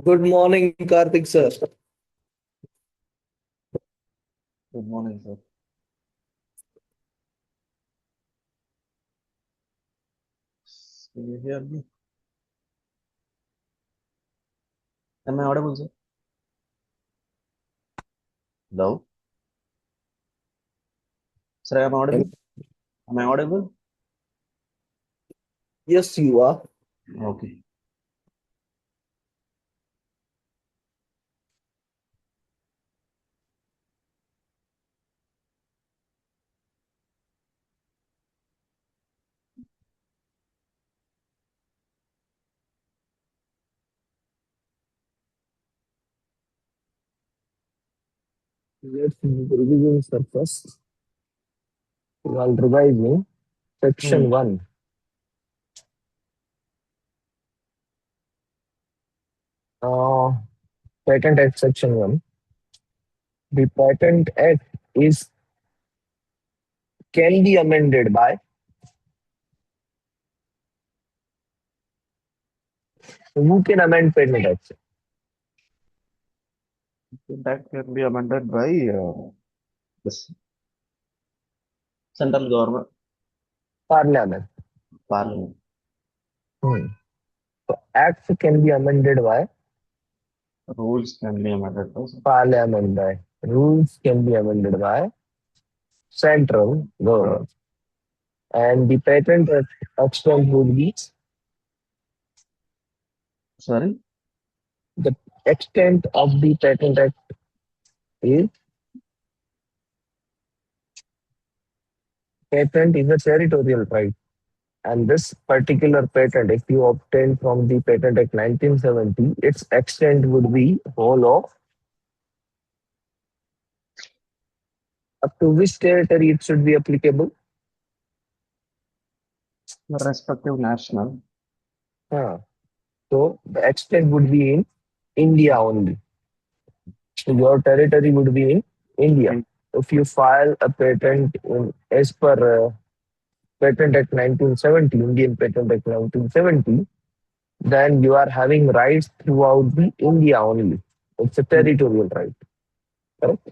Good morning, Karthik sir. Good morning, sir. Can you hear me? Am I audible, sir? Hello? Sir, am I audible? Am I audible? Yes, you are. Okay. Let's do the revision sir first. While revising, section Hmm. 1. Uh, Patent Act section 1. The Patent Act is can be amended by who can amend Patent Act? That can be amended by this central government, Parliament. parliament. Hmm. So acts can be amended by Rules can be amended by Parliament by rules can be amended by central uh, government. And the Patent Act extent would be sorry? the extent of the Patent Act is patent is a territorial right. And this particular patent, if you obtain from the Patent Act 1970, its extent would be whole of up to which territory it should be applicable. Respective national. Huh. So the extent would be in India only. So your territory would be in India. In, If you file a patent as per Patent Act 1970, Indian Patent Act 1970, then you are having rights throughout the India only. It's a territorial right. Correct?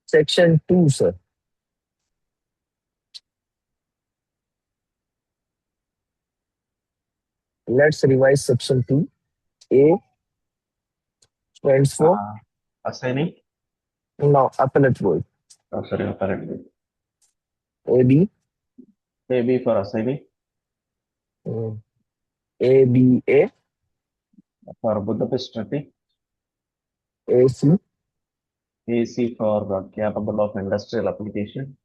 Section 2, sir. Let's revise section 2. A stands for assigning? now appellate word. Oh, sorry, apparently. AB, AB for assigning, mm, ABA, for Budapest Treaty, AC, AC for capable of industrial application,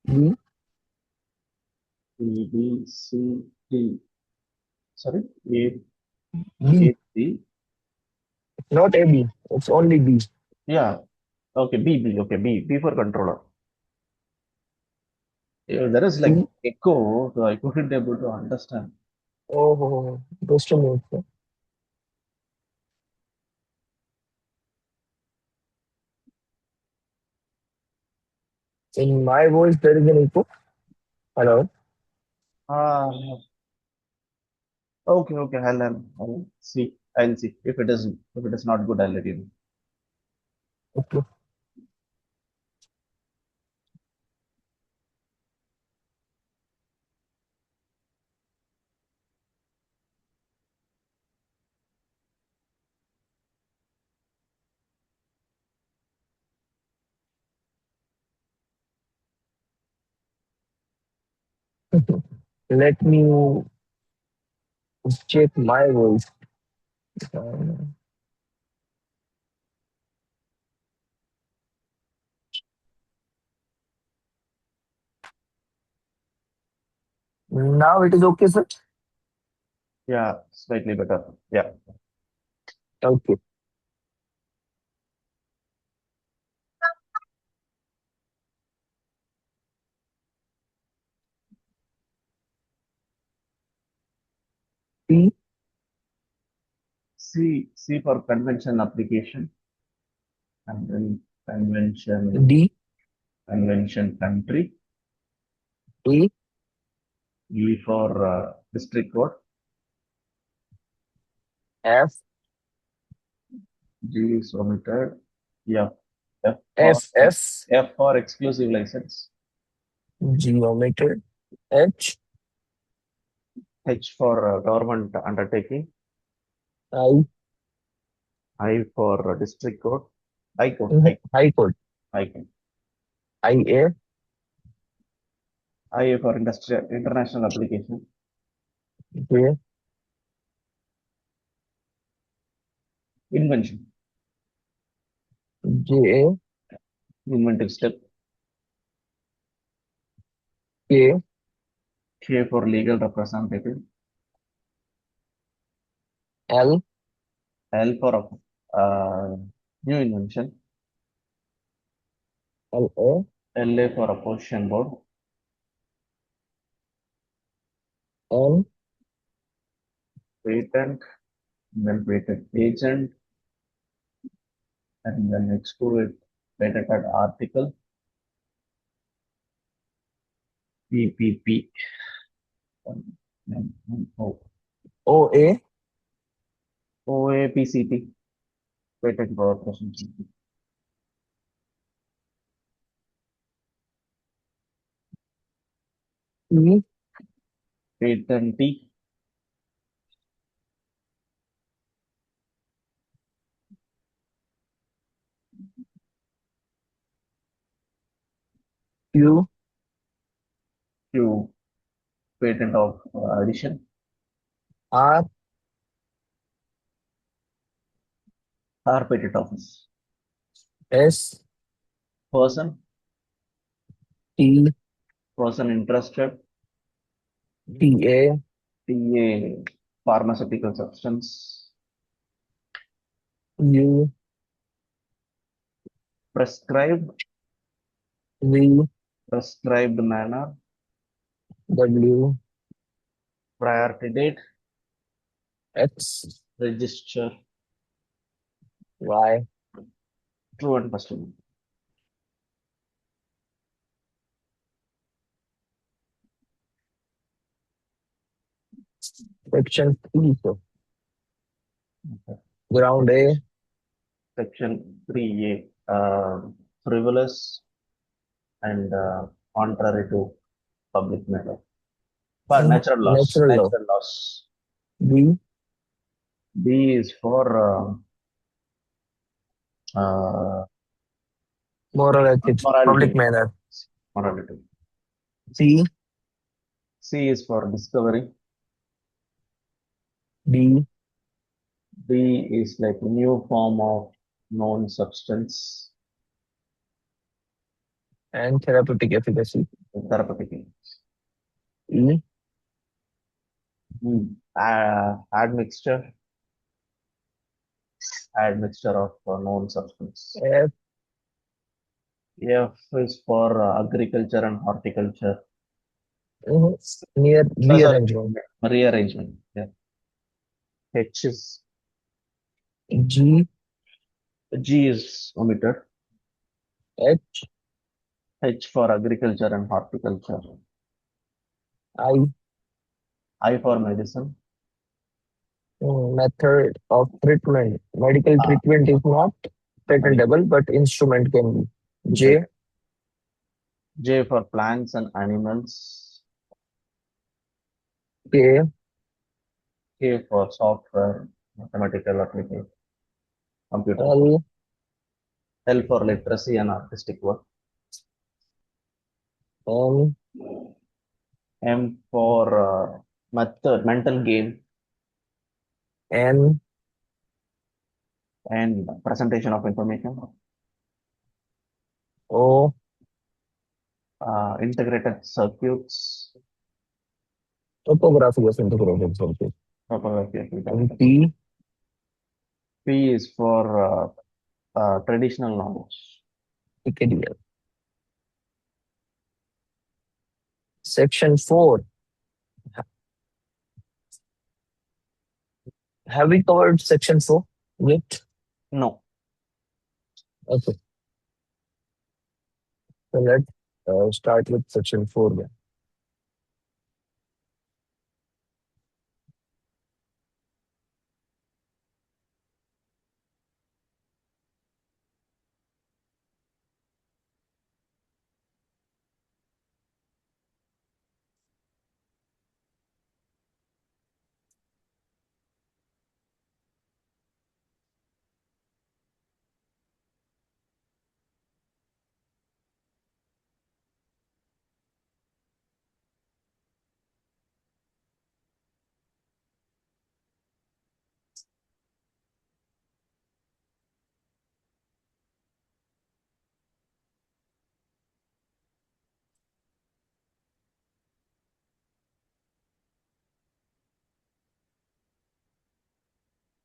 B, E, B, C, D. Sorry, A, B, A, C. not AB. It's only B. Yeah, okay, B, B, okay, B, B for controller. Yeah, there is like C. echo, so I couldn't able to understand. Oh, just a minute, sir. In my voice, there is an echo. Hello. Ah, okay, okay, I'll see. I'll see. If it is not good, I'll let you know. Okay. Let me check my voice. Uh, Now it is okay, sir. Yeah, slightly better. Yeah. Okay. C, C for convention application, and then convention, D, convention country. E, E for district court. F, G is omitted. Yeah. F for F, F, F for exclusive license. G omitted, H, H for government undertaking. I, I for district code. I code. High Court, I code. IA, I for industrial international application. J, Invention. JA, Inventive step. K, K for legal representative. L, L for new invention. LA, LA for opposition board. N, Patent. Then patent agent. And then next to it, patented article. PPP. O. OA, OAPCT. Patent Corporation. P, Patentee. Q, Q. Patent of addition. R, R. Patent office. S, Person. T, Person interested. TA, TA. Pharmaceutical substance. U, Prescribed. V, Prescribed manner. W, Priority date. X, Register. Y. True and first one. Section 3, so Okay. ground A, Section 3A. Frivolous and contrary to public matter. But natural laws. natural law. Natural laws. B, B is for uh, moral ethics, public morality. manner. Morality. C, C is for discovery. D, D is like new form of known substance. and therapeutic efficacy. Therapeutic. E, Admixture. Admixture of known substance. F, F is for agriculture and horticulture. near Sorry, rearrangement. rearrangement. Yeah. H is G, G is omitted. H, H for agriculture and horticulture. I, I for medicine. method of treatment. Medical Ah, treatment is not medical. patentable, but instrument can be. J, J for plants and animals. K, K for software, mathematical application, computer. L, L for literacy and artistic work. M, M for method, mental game N, and presentation of information. O, Integrated circuits. topography of integrated circuit. Topography of And integrated. P, P is for traditional knowledge. PKDL. Section 4. Have we covered section 4 yet? No. Okay. So let's start with section 4 then.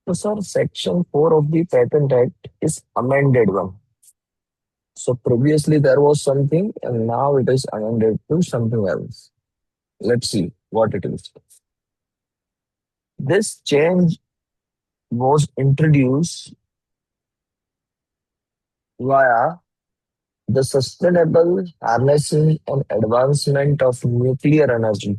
So, sir, Section 4 of the Patent Act is amended one. So, previously there was something and now it is amended to something else. Let's see what it is. This change was introduced via the Sustainable Harnessing and Advancement of Nuclear Energy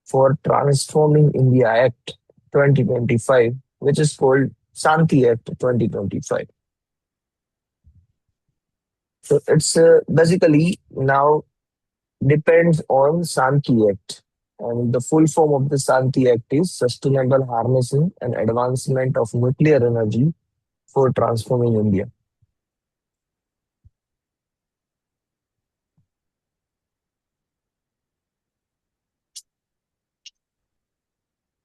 for Transforming India Act 2025, which is called Santi Act 2025. So it's basically now depends on Santi Act. And the full form of the Santi Act is Sustainable Harnessing and Advancement of Nuclear Energy for Transforming India.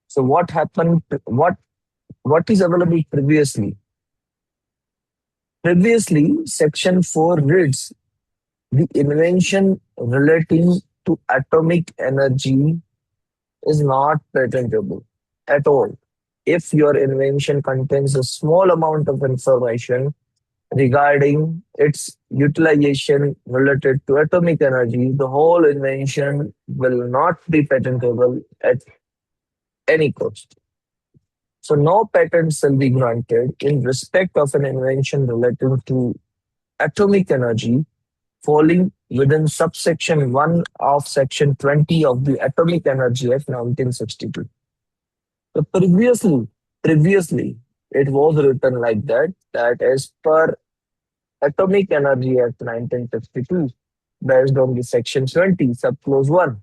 So what happened? What is available previously? Previously, Section 4 reads the invention relating to atomic energy is not patentable at all. If your invention contains a small amount of information regarding its utilization related to atomic energy, the whole invention will not be patentable at any cost. So, no patent shall be granted in respect of an invention relating to atomic energy falling within subsection 1 of section 20 of the Atomic Energy Act 1962. So previously, it was written like that, that as per Atomic Energy Act 1952, based on the section 20, subclause 1,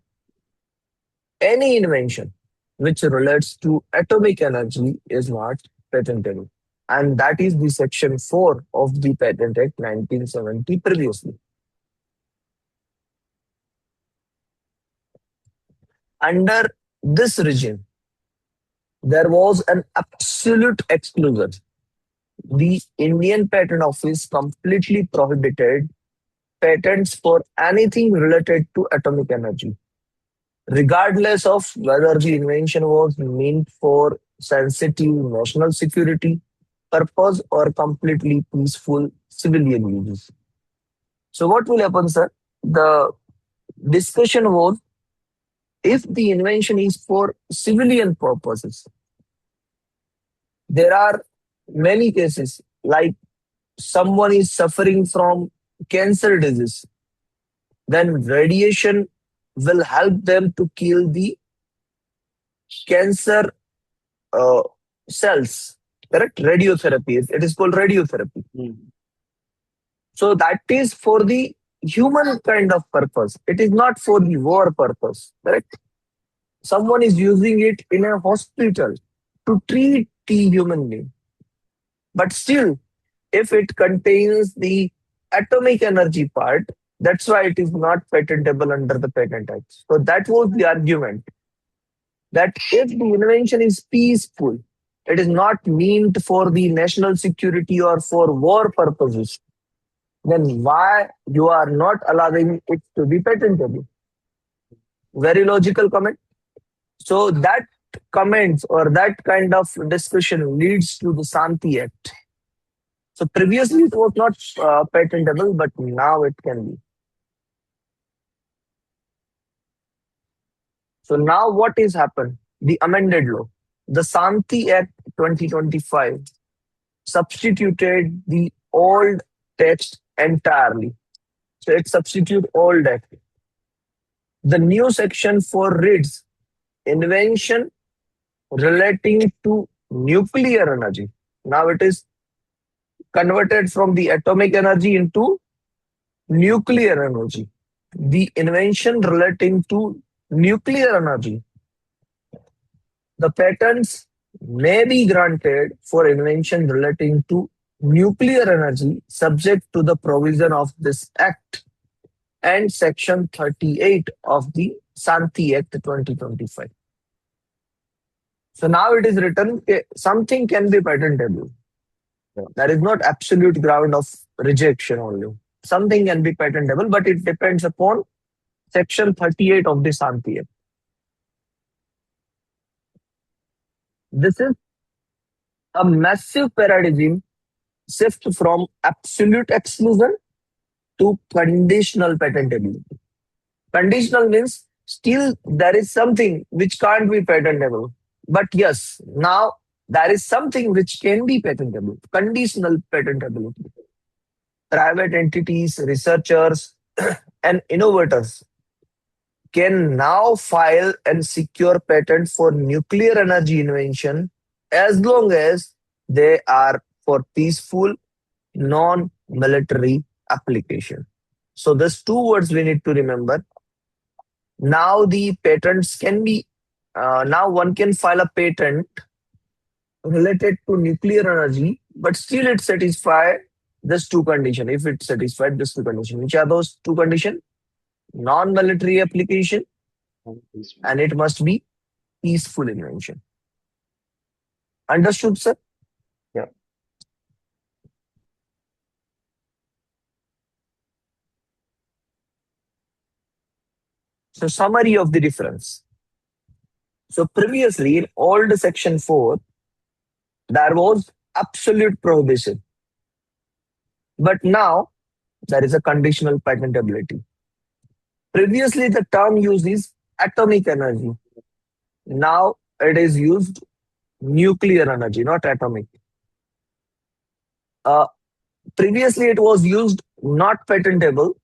any invention which relates to atomic energy is not patentable. And that is the section 4 of the Patent Act 1970 previously. Under this regime, there was an absolute exclusion. The Indian Patent Office completely prohibited patents for anything related to atomic energy, regardless of whether the invention was meant for sensitive national security purpose or completely peaceful civilian uses. So, what will happen, sir? The discussion was if the invention is for civilian purposes, there are many cases like someone is suffering from cancer disease, then radiation will help them to kill the cancer uh, cells. Correct? Radiotherapy. It is called radiotherapy. Mm. So that is for the human kind of purpose. It is not for the war purpose. Correct? Someone is using it in a hospital to treat the human being. But still, if it contains the atomic energy part, that's why it is not patentable under the Patent Act. So that was the argument that if the invention is peaceful, it is not meant for the national security or for war purposes, then why you are not allowing it to be patentable? Very logical comment. So that comments or that kind of discussion leads to the Santi Act. So previously it was not patentable, but now it can be. So now what is happened? The amended law, the Santi Act 2025, substituted the old text entirely. So it substitute old act. The new section 4 reads invention relating to nuclear energy. Now it is converted from the atomic energy into nuclear energy. The invention relating to nuclear energy. The patents may be granted for invention relating to nuclear energy subject to the provision of this act and section 38 of the Santi Act 2025. So now it is written something can be patentable. There is not absolute ground of rejection only. Something can be patentable, but it depends upon section 38 of the Santi Act. This is A massive paradigm shift from absolute exclusion to conditional patentability. Conditional means still there is something which can't be patentable. But yes, now there is something which can be patentable. Conditional patentability. Private entities, researchers, and innovators can now file and secure patents for nuclear energy invention as long as they are for peaceful, non-military application. So there's two words we need to remember. Now the patents can be now one can file a patent related to nuclear energy, but still it satisfy this two condition. If it satisfied this two condition, which are those two condition? Non-military application, And this one. and it must be peaceful invention. Understood, sir? Yeah. So summary of the difference. So previously in old section 4, there was absolute prohibition, but now there is a conditional patentability. Previously the term used is atomic energy. Now it is used nuclear energy, not atomic. Uh, Previously it was used not patentable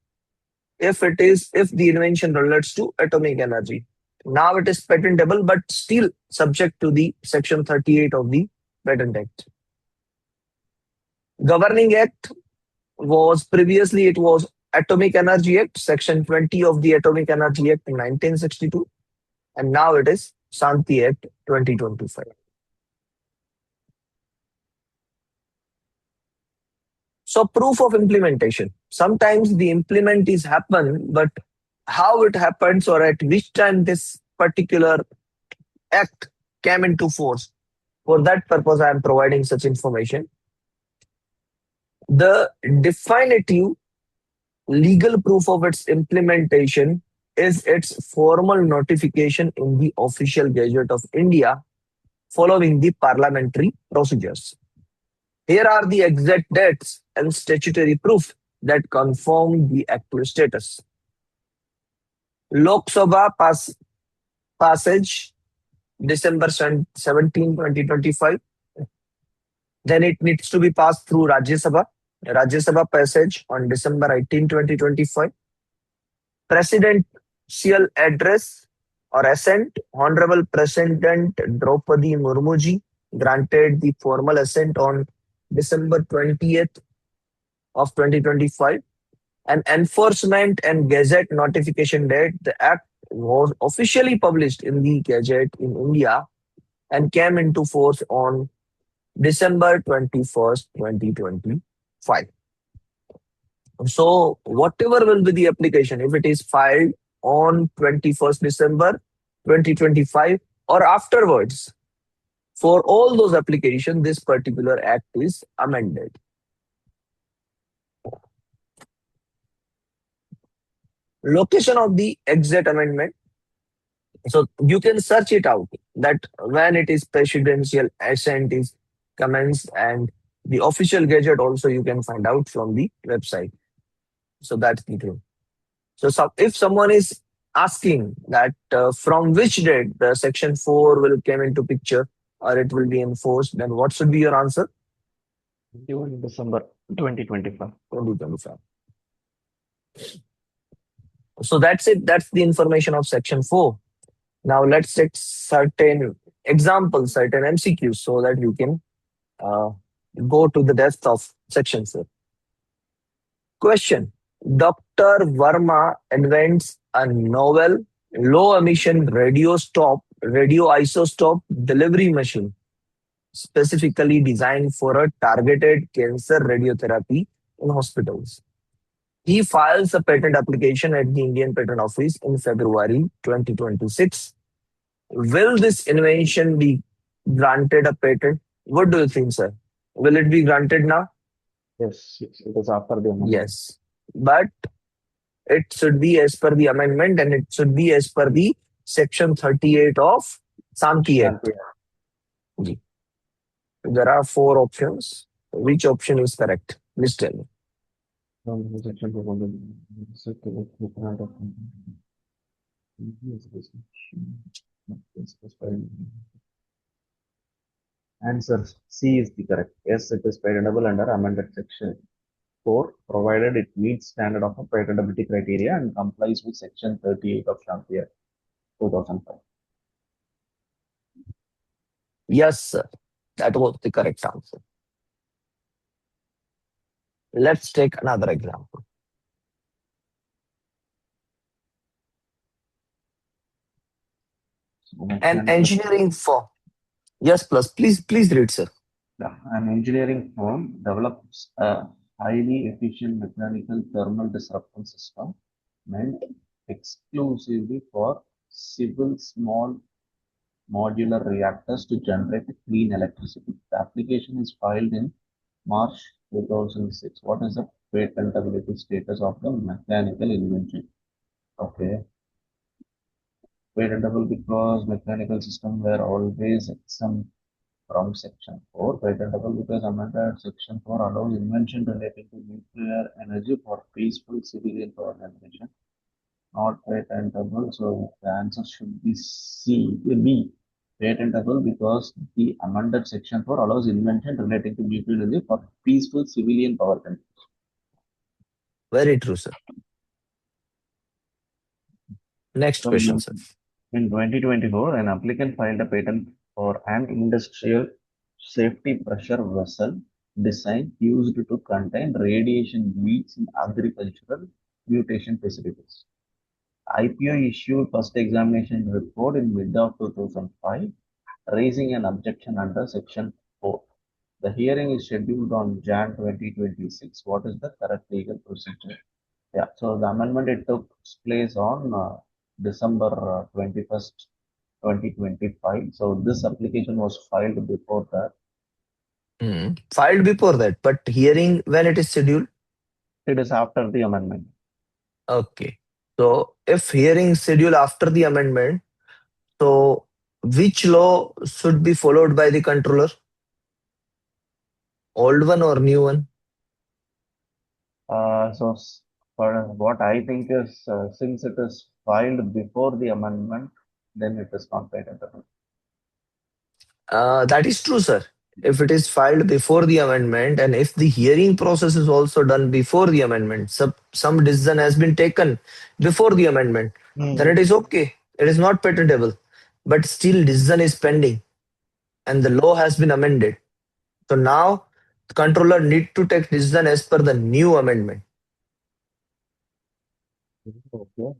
if the invention relates to atomic energy. Now it is patentable, but still subject to the section 38 of the Patent Act. Governing Act was previously it was Atomic Energy Act, section 20 of the Atomic Energy Act in 1962, and now it is Shanti Act 2025. So proof of implementation. Sometimes the implement is happen, but how it happens or at which time this particular act came into force. For that purpose, I am providing such information. The definitive legal proof of its implementation is its formal notification in the official gazette of India following the parliamentary procedures. Here are the exact dates and statutory proof that confirm the active status. Lok Sabha passage December 17, 2025. Then it needs to be passed through Rajya Sabha. Rajya Sabha passage on December 18, 2025. Presidential address or assent. Honorable President Draupadi Murmuji granted the formal assent on December 20th of 2025. An enforcement and gazette notification date. The act was officially published in the Gazette in India and came into force on December 21st, 2025. So, whatever will be the application, if it is filed on 21st December 2025 or afterwards, for all those applications, this particular act is amended. Location of the exact amendment. So you can search it out that when it is presidential assent is commenced and the official gadget also you can find out from the website. So that's the thing. So if someone is asking that from which date the section 4 will come into picture or it will be enforced, then what should be your answer? 21 December 2025. 2025. So that's it. That's the information of section 4. Now let's take certain examples, certain MCQs so that you can uh, go to the depth of section 4. Question. Dr. Verma invents a novel low emission radio isostop delivery machine specifically designed for a targeted cancer radiotherapy in hospitals. He files a patent application at the Indian Patent Office in February 2026. Will this invention be granted a patent? What do you think, sir? Will it be granted now? Yes, yes, it is after the amendment. Yes. But it should be as per the amendment and it should be as per the section 38 of Santi Act. Shanti. Ji. There are four options. Which option is correct? Please tell me. Answer C is the correct. Yes, it is patentable under amended section 4, provided it meets standard of patentability criteria and complies with section 38 of Shampiyat 2005. Yes, sir. That was the correct answer. Let's take another example. So An mechanical, engineering firm. Yes, plus. Please read, sir. yeah, an engineering firm develops a highly efficient mechanical thermal disruption system meant exclusively for civil small modular reactors to generate clean electricity. The application is filed in March 2006. What is the patentability status of the mechanical invention? Okay, patentable because mechanical systems were always exempt from Section 4. Patentable because amended Section 4 allows invention relating to nuclear energy for peaceful civilian power generation. Not patentable, so the answer should be B. Patentable because the amended Section 4 allows invention relating to nuclear energy for peaceful civilian power generation. Very true, sir. Next So question, sir. in 2024, an applicant filed a patent for an industrial safety pressure vessel design used to contain radiation beads in agricultural mutation facilities. IPO issued first examination report in mid of 2005, raising an objection under Section 4. The hearing is scheduled on Jan 2026. What is the correct legal procedure? Yeah, so the amendment it took place on December 21st, 2025. So this application was filed before that. Filed before that, but hearing when it is scheduled? It is after the amendment. Okay. So if hearing scheduled after the amendment, so which law should be followed by the controller? Old one or new one? For what I think is, since it is filed before the amendment, then it is not patentable. That is true, sir. If it is filed before the amendment and if the hearing process is also done before the amendment, some decision has been taken before the amendment, then it Hmm. is okay. It is not patentable. But still, decision is pending and the law has been amended. So now the controller need to take decision as per the new amendment. Okay.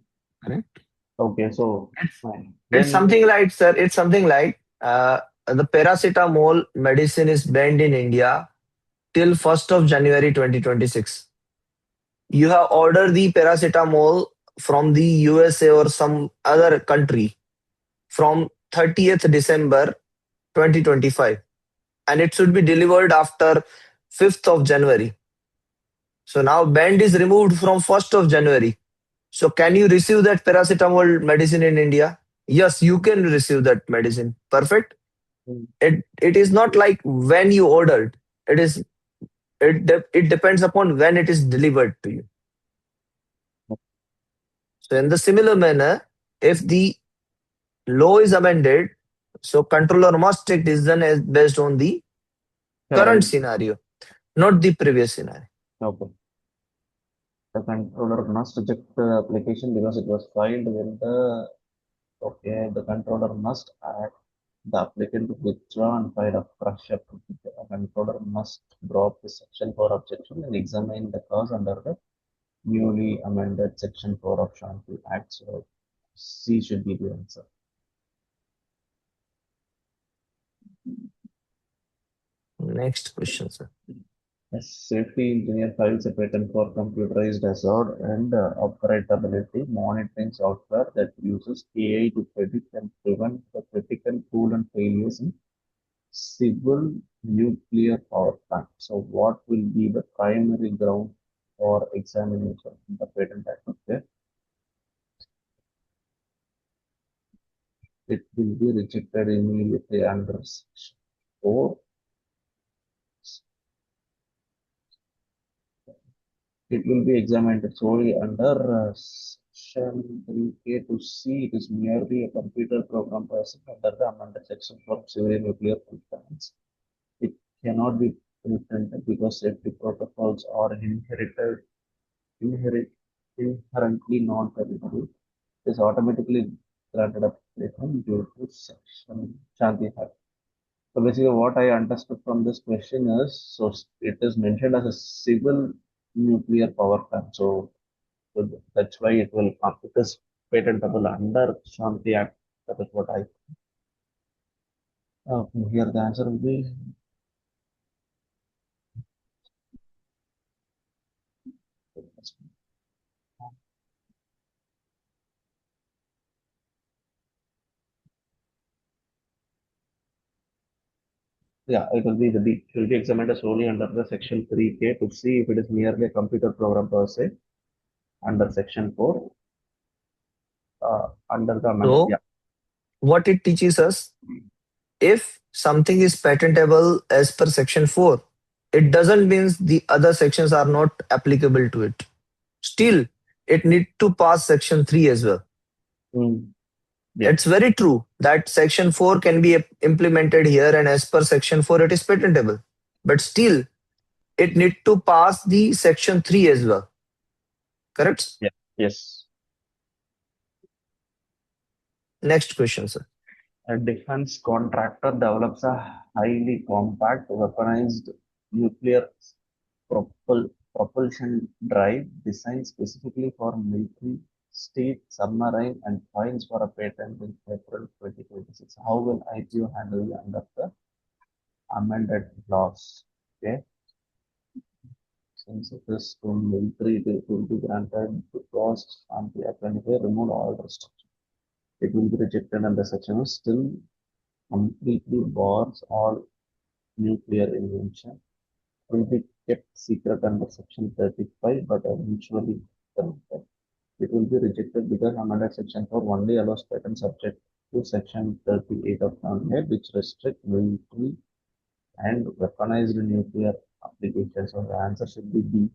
Correct? Okay. So It's, fine. it's Then something like, sir, it's something like the paracetamol medicine is banned in India till 1st of January 2026. You have ordered the paracetamol from the USA or some other country from 30th December 2025 and it should be delivered after 5th of January. So now band is removed from 1st of January. So can you receive that paracetamol medicine in India? Yes, you can receive that medicine. Perfect. It is not like when you ordered. It is it depends upon when it is delivered to you. So in the similar manner, if the law is amended, so controller must take decision as based on the current current. scenario, not the previous scenario. Okay. The controller must reject the application because it was filed with the. Okay. The controller must ask the applicant to withdraw and file a fresh application. The controller must drop the section 4 objection and examine the cause under the newly amended section 4 of Shanti Act. So C should be the answer. Next question, sir. A safety engineer files a patent for computerized hazard and operability monitoring software that uses AI to predict and prevent the critical coolant failures in civil nuclear power plant. So, what will be the primary ground for examination in the patent act? Okay, it will be rejected immediately under section 4. It will be examined solely under Section 3K to C. It is merely a computer program person under the amended section for civil nuclear plants. It cannot be patented because safety protocols are inherit, inherently non-patentable. It is automatically granted a patent due to Section Shanti Act. So basically, what I understood from this question is, it is mentioned as a civil nuclear power plant. So that's why it is patentable under Shanti Act. That is what I here the answer will be yeah, it will be the B. It will be examined solely under the section 3K to see if it is merely a computer program per se under section 4 under the amendment. So Yeah, what it teaches us, if something is patentable as per section 4, it doesn't mean the other sections are not applicable to it. Still, it need to pass section 3 as well. mm, yeah, It's very true that section 4 can be implemented here, and as per section 4 it is patentable. But still, it need to pass the section 3 as well. Correct? yeah, yes. Next question, sir. A defense contractor develops a highly compact weaponized nuclear propulsion drive designed specifically for military, state, submarine, and files for a patent in April 2026. How will IPO handle under the amended laws? Okay, since it is to military, it will be granted because the apprentice remove all restrictions. It will be rejected under section still completely bars all nuclear invention will be kept secret under Section 35, but eventually it will be rejected because amended Section 4 only allows patent subject to Section 38 of Unacademy, which restrict military and weaponized nuclear applications. So the answer should be B.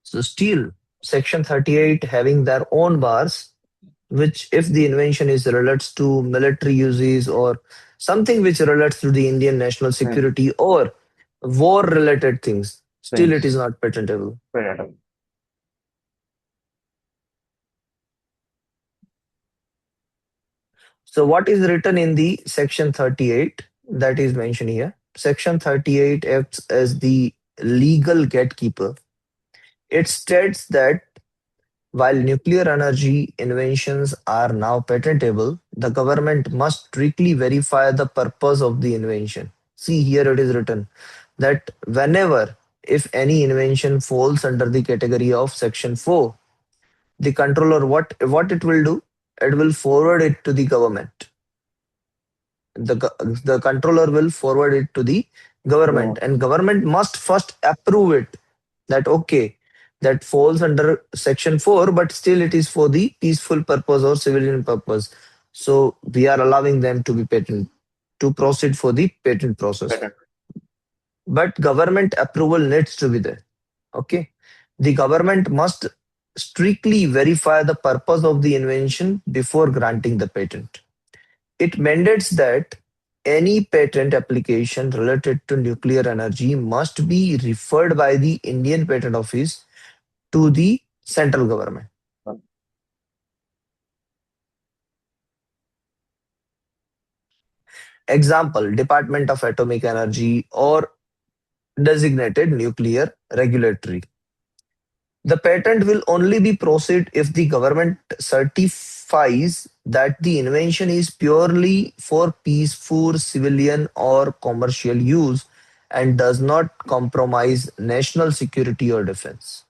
So still, section 38 having their own bars, which if the invention is relates to military uses or something which relates to the Indian national Same, security or war related things, still it is things. not patentable. Patent. So what is written in the section 38 that is mentioned here? Section 38 acts as the legal gatekeeper. It states that while nuclear energy inventions are now patentable, the government must strictly verify the purpose of the invention. See, here it is written that whenever, if any invention falls under the category of section 4, the controller, what it will do? It will forward it to the government. The controller will forward it to the government, So, and government must first approve it, that okay, that falls under section 4, but still it is for the peaceful purpose or civilian purpose, so we are allowing them to be patent, to proceed for the patent process. patent. But government approval needs to be there. Okay, the government must strictly verify the purpose of the invention before granting the patent. It mandates that any patent application related to nuclear energy must be referred by the Indian Patent Office to the central government. Example, Department of Atomic Energy or designated nuclear regulatory. The patent will only be proceed if the government certifies that the invention is purely for peaceful, civilian, or commercial use and does not compromise national security or defense.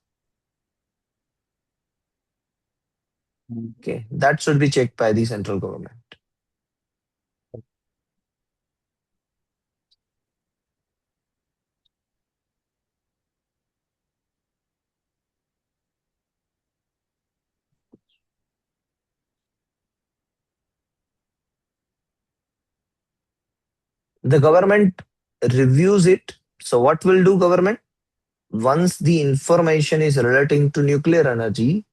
Mm. Okay, that should be checked by the central government. The government reviews it. So what will do government? Once the information is relating to nuclear energy,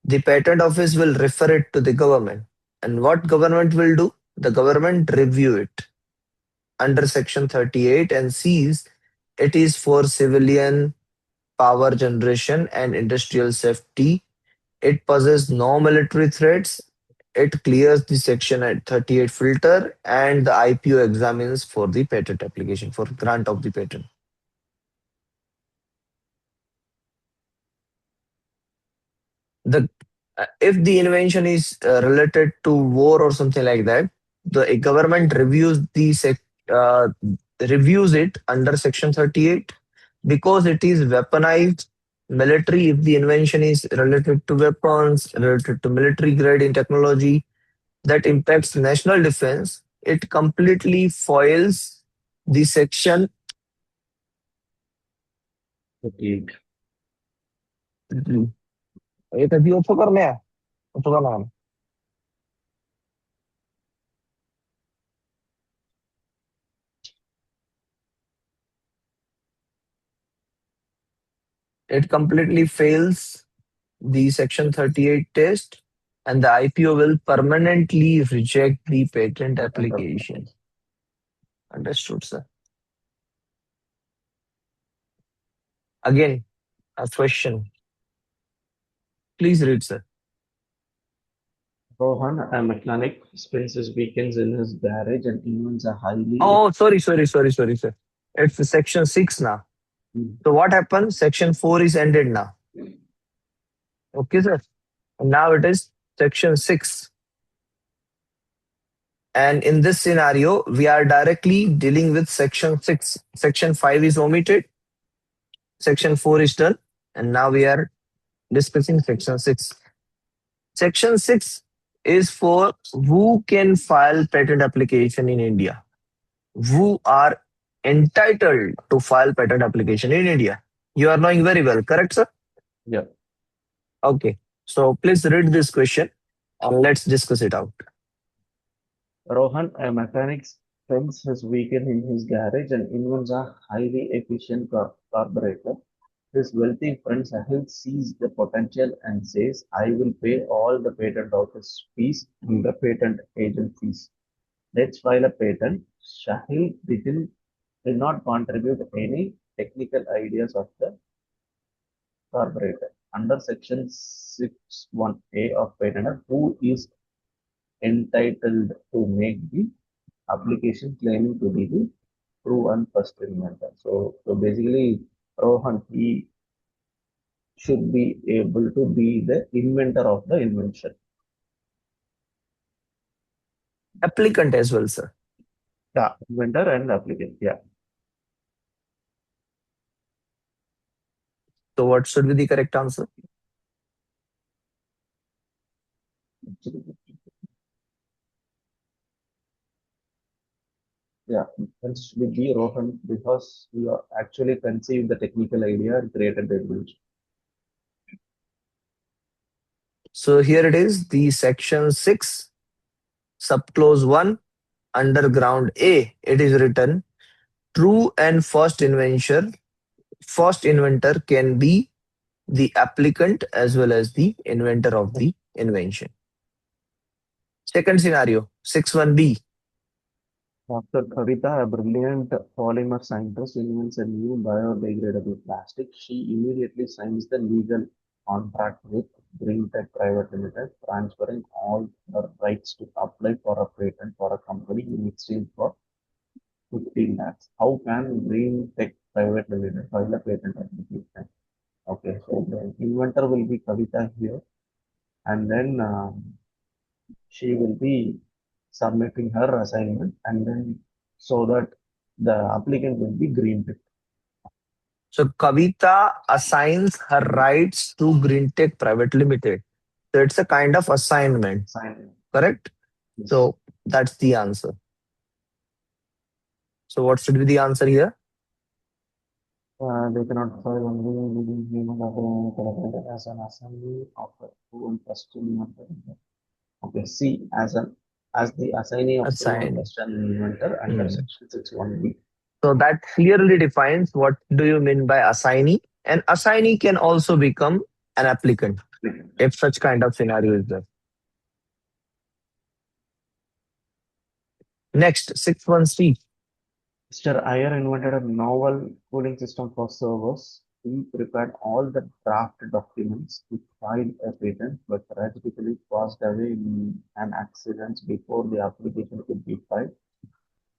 the patent office will refer it to the government. And what government will do? The government review it under section 38 and sees it is for civilian power generation and industrial safety. It possesses no military threats. It clears the section at 38 filter, and the IPO examines for the patent application for grant of the patent. The If the invention is related to war or something like that, the government uh, reviews it under section 38 because it is weaponized military. If the invention is related to weapons, related to military grade in technology that impacts national defense, it completely foils the section. Okay. ये कभी उसको करना है, उसको करना है. It completely fails the Section 38 test, and the IPO will permanently reject the patent application. Understood, sir. Again, a question. Please read, sir. Rohan, a mechanic, spends his weekends in his garage and invents a highly Oh, sorry, sir. It's Section 6 now. efficient. So what happened? Section 4 is ended now. Okay, sir. And now it is Section 6. And in this scenario, we are directly dealing with Section 6. Section 5 is omitted. Section 4 is done. And now we are discussing Section 6. Section 6 is for who can file patent application in India, who are entitled to file patent application in India. You are knowing very well, correct, sir? Yeah. Okay. So please read this question and let's discuss it out. Rohan, a mechanic, spends his weekend in his garage and invents a highly efficient carburetor. His wealthy friend Sahil sees the potential and says, I will pay all the patent office fees and the patent agent fees. Let's file a patent. Did not contribute any technical ideas of the carburetor. Under section 61A of patent, who is entitled to make the application claiming to be the true and first inventor. So basically, Rohan, he should be able to be the inventor of the invention. Applicant as well, sir. Yeah, inventor and applicant. Yeah. So what should be the correct answer? Yeah, that should be Rohan because we are actually conceived the technical idea and created the invention. So here it is, the section 6, subclause 1, underground A. It is written true and first inventor can be the applicant as well as the inventor of the invention. Second scenario, 6(1)(b). After Kavita, a brilliant polymer scientist, invents a new biodegradable plastic. She immediately signs the legal contract with Green Tech Private Limited, transferring all her rights to apply for a patent for a company in exchange for 15 lakhs. How can Green Tech Private Limited file a patent application? Okay, so the inventor will be Kavita here, and then she will be submitting her assignment, and then so that the applicant will be Green Tech. So Kavita assigns her rights to Green Tech Private Limited. So it's a kind of assignment, Sign. correct? Yes. So that's the answer. So what should be the answer here? They cannot file only within human collaborated as an assembly of a true and trusted inventor. Okay, C as the assignee of true and Assign. trusted inventor under Hmm. section 61B. So that clearly defines what do you mean by assignee. And assignee can also become an applicant if such kind of scenario is there. Next, 613. Mr. Iyer invented a novel cooling system for servers. He prepared all the draft documents to file a patent, but tragically passed away in an accident before the application could be filed.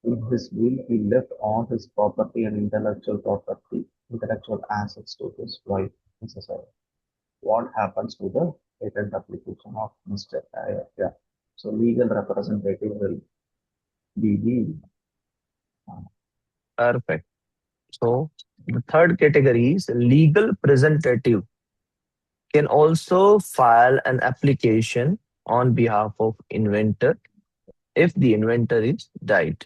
In his will, he left all his property and intellectual assets to his wife, Mrs. Iyer. What happens to the patent application of Mr. Iyer? Yeah. So legal representative will be the Perfect. So the third category is legal representative can also file an application on behalf of inventor if the inventor is died.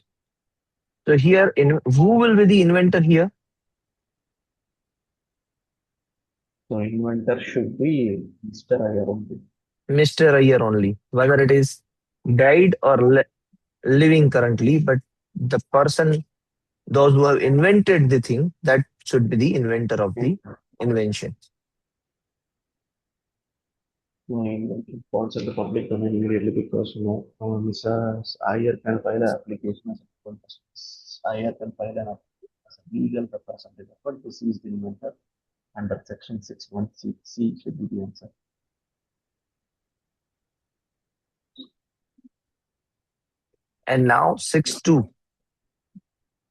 So here, who will be the inventor here? so inventor should be Mr. Iyer only. Mr. Iyer only, whether it is died or living currently, but the person, those who have invented the thing, that should be the inventor of the invention. No, it falls in the public domain immediately because no, Mrs. Iyer can file an application as a Mrs. Iyer can file an application as a legal representative for deceased inventor under section 616C should be the answer. And now 6-2.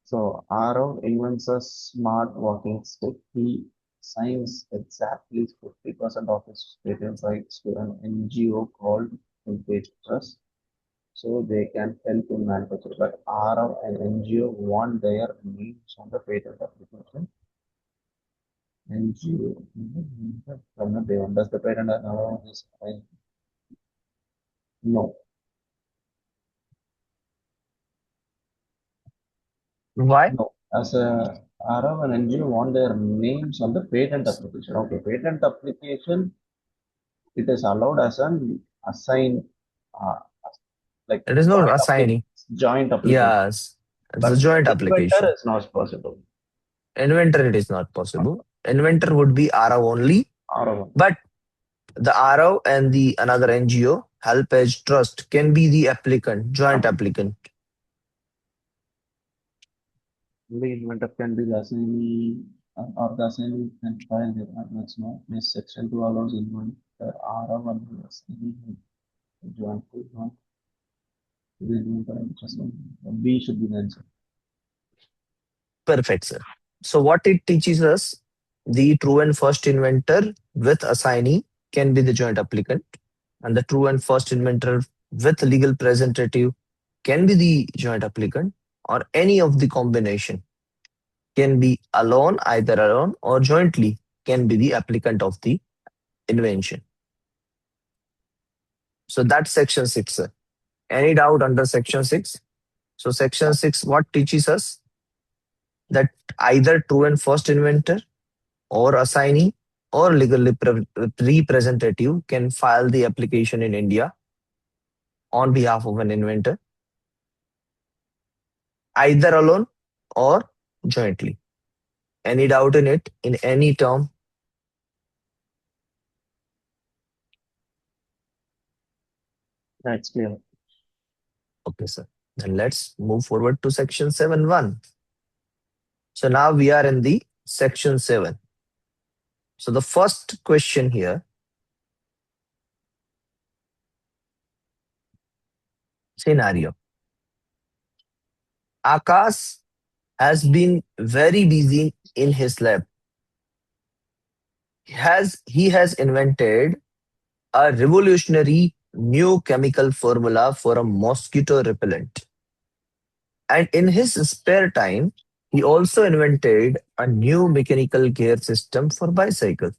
So Arav invents a smart walking stick. He signs exactly 50% of his patent rights to an NGO called Educators so they can help in manufacture. But Arav and NGO want their names on the patent application. NGO. They want does the patent allow this? No, Why? no. As a Arav and NGO want their names on the patent application. Okay, patent application it is allowed as an assign uh, like It is not assigning. joint application, Yes, it's a but joint inventor application. is not possible. Inventor, it is not possible. Inventor would be RO only, Or but the RO and the another NGO, Help Edge Trust, can be the applicant, joint applicant. the inventor can be the assignee or the assignee can file the that's not this section 2 allows inventor R and the assignee joint to joint the inventor and trust. B should be the answer. Perfect, sir. So what it teaches us, the true and first inventor with assignee can be the joint applicant, and the true and first inventor with legal representative can be the joint applicant, or any of the combination can be alone, either alone or jointly can be the applicant of the invention. So that's section 6, sir. Any doubt under section 6? So section 6 what teaches us? That either true and first inventor or assignee or legal representative can file the application in India on behalf of an inventor, either alone or jointly. Any doubt in it, in any term? That's clear. Okay, sir. Then let's move forward to section 7.1. So now we are in the section 7. So the first question here, scenario. Akash has been very busy in his lab. He has invented a revolutionary new chemical formula for a mosquito repellent. And in his spare time, he also invented a new mechanical gear system for bicycle.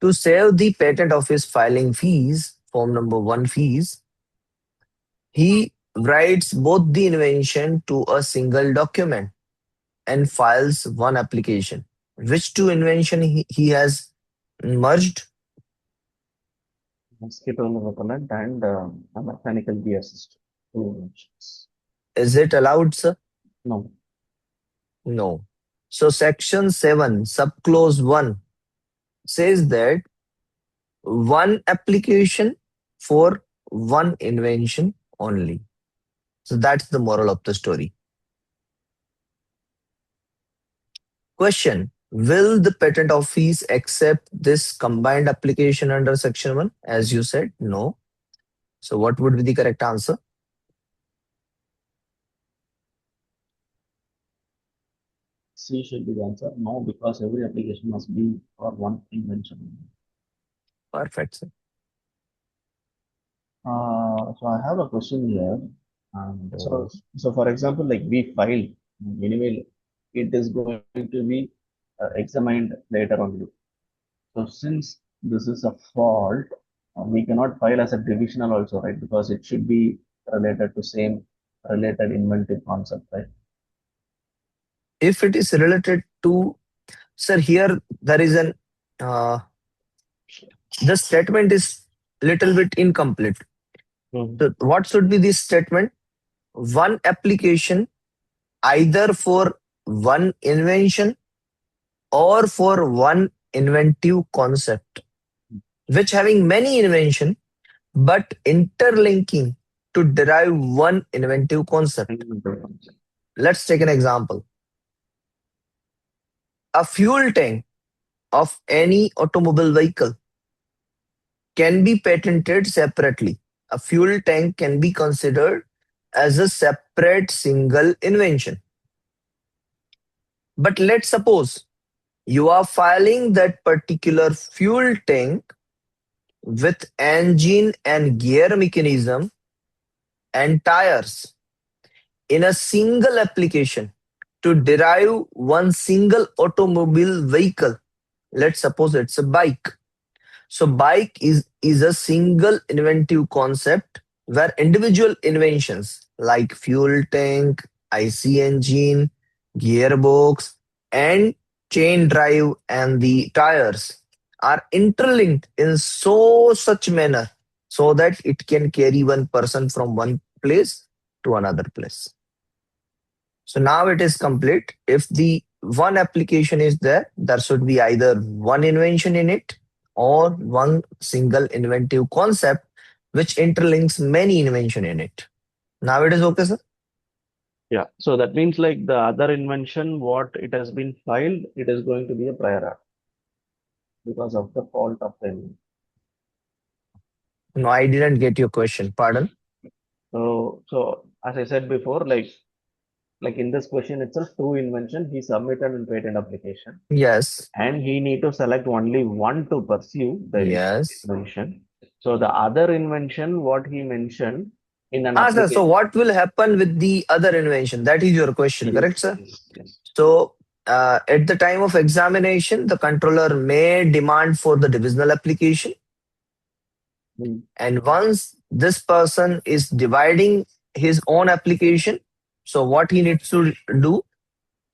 To save the patent office filing fees, form number 1 fees, he writes both the invention to a single document and files one application. Which two invention he has merged? Mosquito repellent and a mechanical gear system. Two inventions. Is it allowed, sir? No, No. So section 7, subclause 1 says that one application for one invention only. So that's the moral of the story. Question: will the patent office accept this combined application under section 1? As you said, no. So what would be the correct answer? C should be the answer. No, because every application must be for one invention. Perfect, sir. So I have a question here. So for example, like we file anyway, it is going to be examined later only. So since this is a fault, we cannot file as a divisional also, right? Because it should be related to same related inventive concept, right? If it is related to, sir, here there is an, uh, the statement is little bit incomplete. Mhm. So what should be this statement? One application either for one invention or for one inventive concept, which having many invention but interlinking to derive one inventive concept. Inventive concept. Let's take an example. A fuel tank of any automobile vehicle can be patented separately. A fuel tank can be considered as a separate single invention. But let's suppose you are filing that particular fuel tank with engine and gear mechanism and tires in a single application to derive one single automobile vehicle. Let's suppose it's a bike. So bike is a single inventive concept where individual inventions like fuel tank, IC engine, gearbox, and chain drive and the tires are interlinked in such manner so that it can carry one person from one place to another place. So now it is complete. If the one application is there, there should be either one invention in it or one single inventive concept which interlinks many invention in it. Now it is okay, sir? Yeah. So that means like the other invention, what it has been filed, it is going to be a prior art because of the fault of the. No, I didn't get your question. Pardon? So as I said before, like in this question itself, through invention, he submitted a patent application, Yes. and he need to select only one to pursue the Yes. invention. So the other invention, what he mentioned in an Ah, sir. So application. what will happen with the other invention? That is your question, Yes, correct, sir? yes, yes. So at the time of examination, the controller may demand for the divisional application. Mm, And once this person is dividing his own application, so what he needs to do,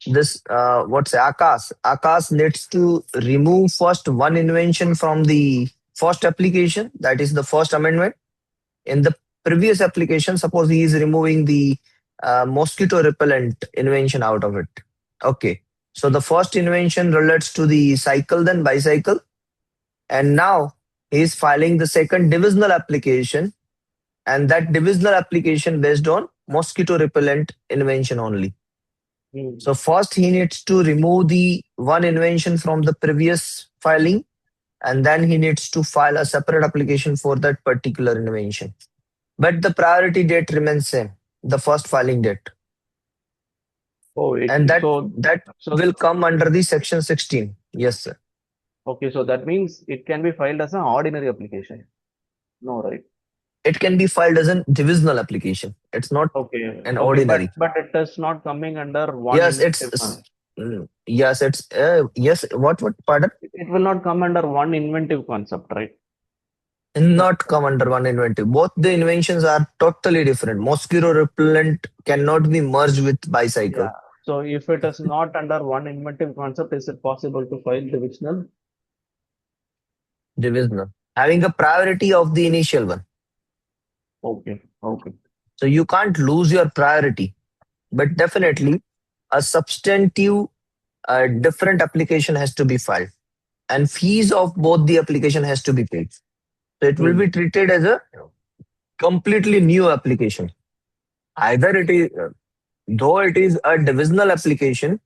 this what's Akash needs to remove first one invention from the first application, that is the first amendment. In the previous application, suppose he is removing the mosquito repellent invention out of it. Okay. So the first invention relates to the cycle, then bicycle. And now he is filing the second divisional application, and that divisional application based on mosquito repellent invention only. mm, So first he needs to remove the one invention from the previous filing, and then he needs to file a separate application for that particular invention. But the priority date remains same, the first filing date, Oh, and so that so will come under the section 16. Yes, sir. okay, so that means it can be filed as an ordinary application. No, right? It can be filed as a divisional application. It's not Okay, an okay, ordinary. but it is not coming under one Yes, inventive concept. yes, it's yes. What? Pardon? It will not come under one inventive concept, right? Not come under one inventive. Both the inventions are totally different. Mosquito repellent cannot be merged with bicycle. Yeah. So if it is not under one inventive concept, is it possible to file divisional? Divisional. Having a priority of the initial one. Okay, okay. So you can't lose your priority. But definitely, a substantive different application has to be filed, and fees of both the application has to be paid. So it will Hmm. be treated as a completely new application. Either it is, though it is a divisional application,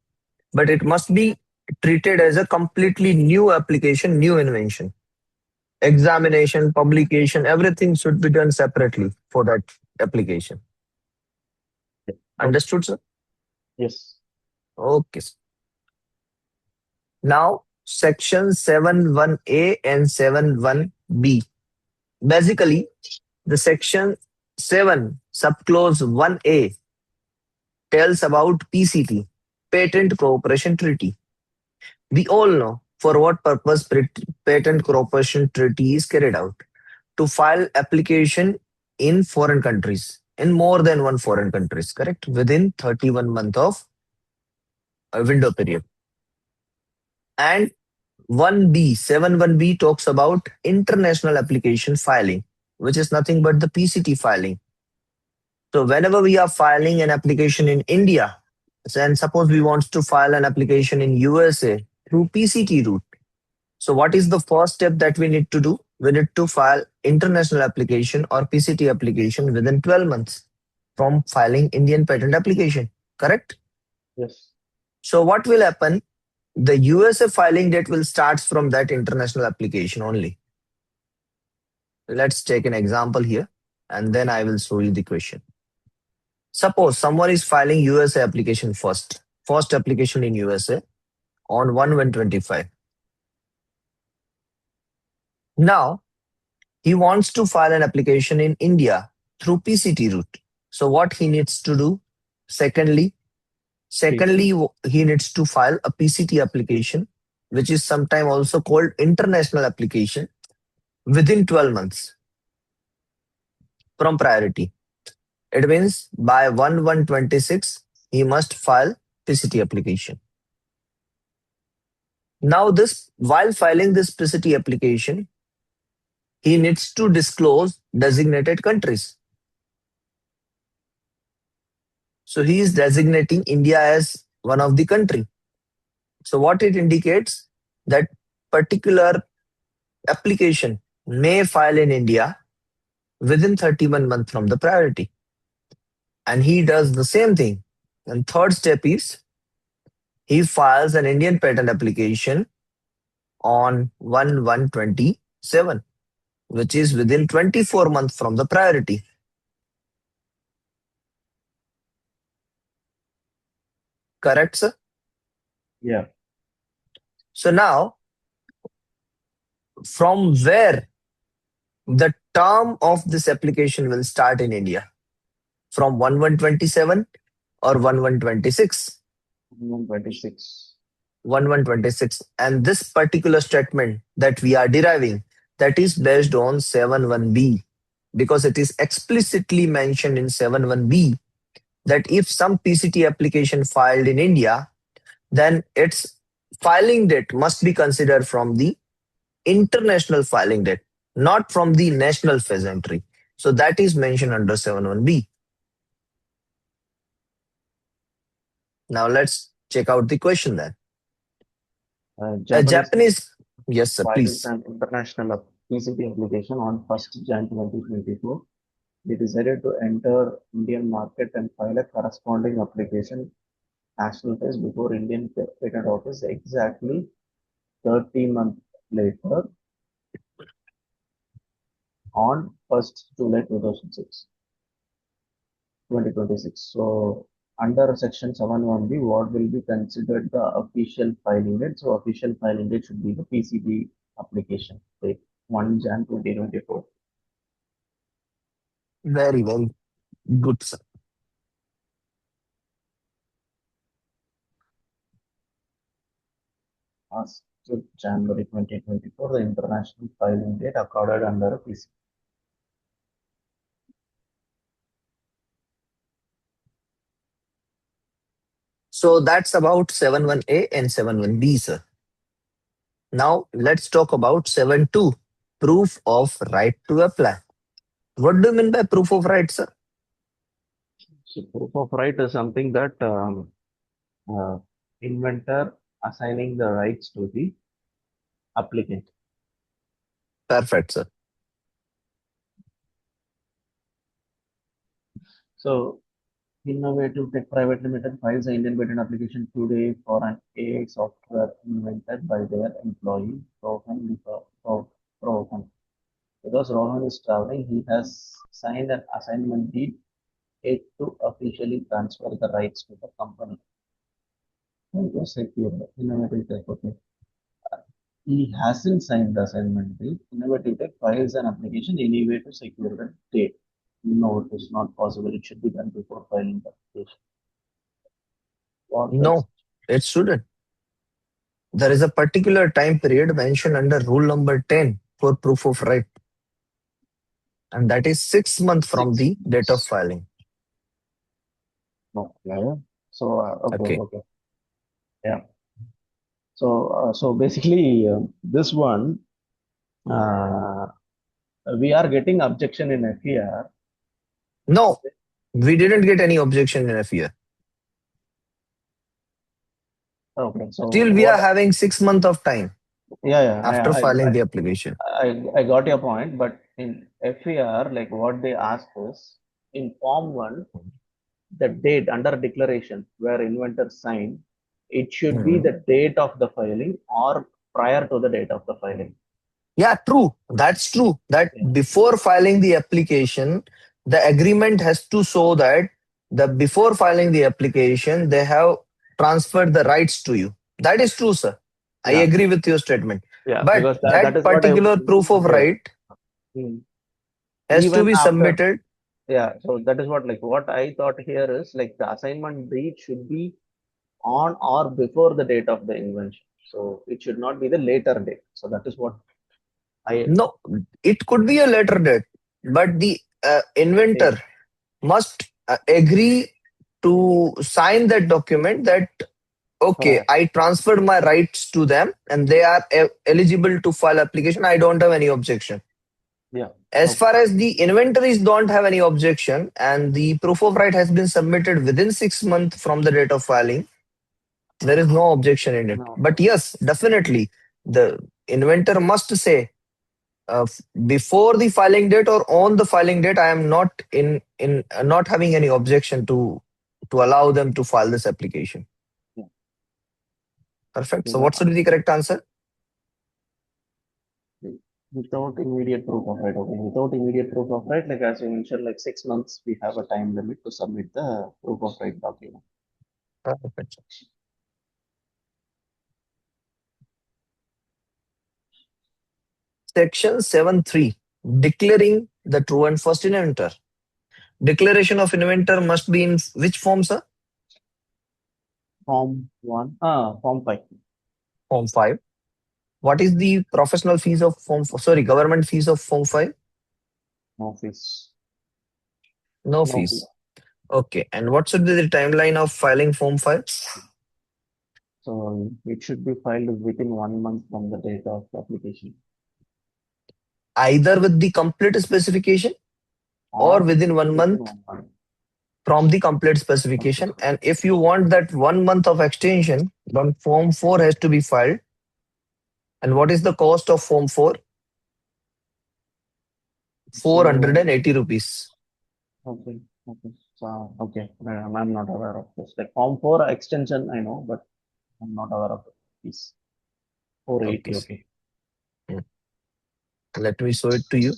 but it must be treated as a completely new application, new invention. Examination, publication, everything should be done separately for that application. Okay. Understood, sir? Yes. Okay. Now, section 71A and 71B. Basically, the section 7, subclause 1A, tells about PCT, Patent Cooperation Treaty. We all know for what purpose Patent Cooperation Treaty is carried out: to file application in foreign countries, in more than one foreign countries, correct? Within 31 month of a window period. And 1B, 71B talks about international application filing, which is nothing but the PCT filing. So whenever we are filing an application in India, and suppose we want to file an application in USA through PCT route. So what is the first step that we need to do? We need to file international application or PCT application within 12 months from filing Indian patent application, correct? Yes. So what will happen? The USA filing date will start from that international application only. Let's take an example here and then I will show you the question. Suppose someone is filing USA application first application in USA on 1/1/25. Now he wants to file an application in India through PCT route. So what he needs to do? Secondly, PC. secondly, he needs to file a PCT application, which is sometimes also called international application, within 12 months from priority. It means by 1/1/26, he must file PCT application. Now, this while filing this PCT application, he needs to disclose designated countries. So he is designating India as one of the country. So what it indicates, that particular application may file in India within 31 months from the priority. And he does the same thing. And third step is he files an Indian patent application on 1/1/27, which is within 24 months from the priority. Correct, sir? Yeah. So now, from where the term of this application will start in India? From 1/1/27 or 1/1/26? 126. 1/1/26. And this particular statement that we are deriving, that is based on 71B, because it is explicitly mentioned in 71B that if some PCT application filed in India, then its filing date must be considered from the international filing date, not from the national phase entry. So that is mentioned under 71B. Now let's check out the question then. A Japanese Japanese, yes, sir, filed please. an international PCT application on 1st Jan 2024. They decided to enter Indian market and file a corresponding application national test before Indian Patent Office exactly 30 months later on 1st July 2026. So under section 71B, what will be considered the official filing date? So official filing date should be the PCB application date, 1 Jan 2024. Very, very good, sir. As to January 2024, the international filing date accorded under a PC. So that's about 71A and 71B, sir. Now let's talk about 72, proof of right to apply. What do you mean by proof of right, sir? So proof of right is something that uh, inventor assigning the rights to the applicant. Perfect, sir. So, Innovative Tech Private Limited files an Indian patent application today for an AI software invented by their employee, Rohan. Because Rohan is traveling, he has signed an assignment deed it to officially transfer the rights to the company. It was secure. Innovative Tech, okay. He hasn't signed the assignment deed. Innovative Tech files an application anyway to secure the date. No, it is not possible. It should be done before filing the application. What else? No, it shouldn't. There is a particular time period mentioned under rule number 10 for proof of right, and that is 6 months from Six the date of months. filing. No, yeah, yeah. So, okay, Okay. okay. Yeah. So basically, this one, uh, we are getting objection in FER. No, Okay. we didn't get any objection in FER. Okay. So Still, we are what? having 6 months of time Yeah, yeah. after filing the application. I got your point, but in FER, like what they ask is in Form 1, the date under declaration where inventor signed, it should be Mhm. the date of the filing or prior to the date of the filing. Yeah, true. That's true. That Yeah. before filing the application, the agreement has to show that the before filing the application, they have transferred the rights to you. That is true, sir. I Yeah. agree with your statement. Yeah. But Because that that is what I particular proof of yeah. right Hmm. has to Even be after submitted. yeah, so that is what like what I thought here is like the assignment date should be on or before the date of the invention. So it should not be the later date. So that is what I No, it could be a later date, but the think. inventor must agree to sign that document that okay, Correct. I transferred my rights to them and they are eligible to file application. I don't have any objection. Yeah. As Okay. far as the inventories don't have any objection and the proof of right has been submitted within 6 months from the date of filing, there is no objection in it. No. But yes, definitely, the inventor must say before the filing date or on the filing date, I am not in not having any objection to allow them to file this application. Yeah. Perfect. So, Yeah. what should be the correct answer? Without immediate proof of right. Okay. Without immediate proof of right, like as you mentioned, like 6 months, we have a time limit to submit the proof of right document. Perfect. Section 7.3, declaring the true and first inventor. Declaration of inventor must be in which form, sir? Form 1, Form 5, Form 5. What is the professional fees of sorry, government fees of Form 5? no fees. No No fee. fees. Okay. And what should be the timeline of filing Form 5? So it should be filed within 1 month from the date of application Either with the complete specification or or within one within month 1 month. from the complete specification. And if you want that 1 month of extension, then Form 4 has to be filed. And what is the cost of Form 4? So 480 rupees. okay, okay. So okay, I'm not aware of this. Like Form 4 extension, I know, but I'm not aware of this. Okay. 480, okay. Hmm. Let me show it to you.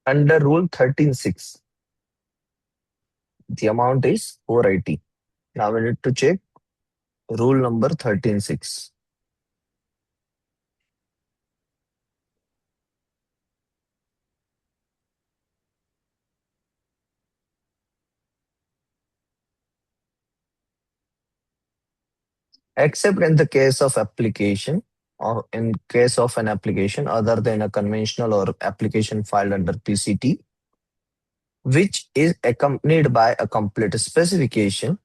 Under Rule 13.6, the amount is 480. Now we need to check Rule number 13.6. except in the case of application or in case of an application other than a conventional or application filed under PCT, which is accompanied by a complete specification.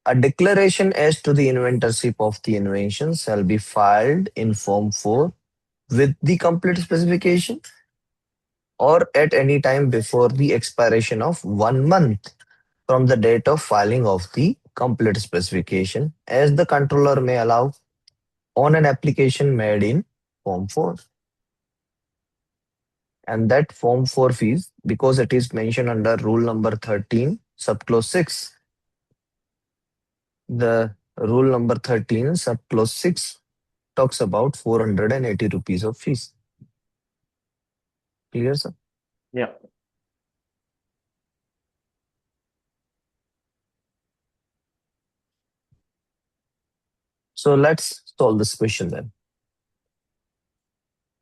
A declaration as to the inventorship of the invention shall be filed in Form 4 with the complete specification or at any time before the expiration of 1 month from the date of filing of the complete specification, as the controller may allow on an application made in Form 4. And that Form 4 fees, because it is mentioned under Rule number 13, subclause 6, the Rule number 13, subclause 6 talks about 480 rupees of fees. Clear, sir? Yeah. So let's solve this question then.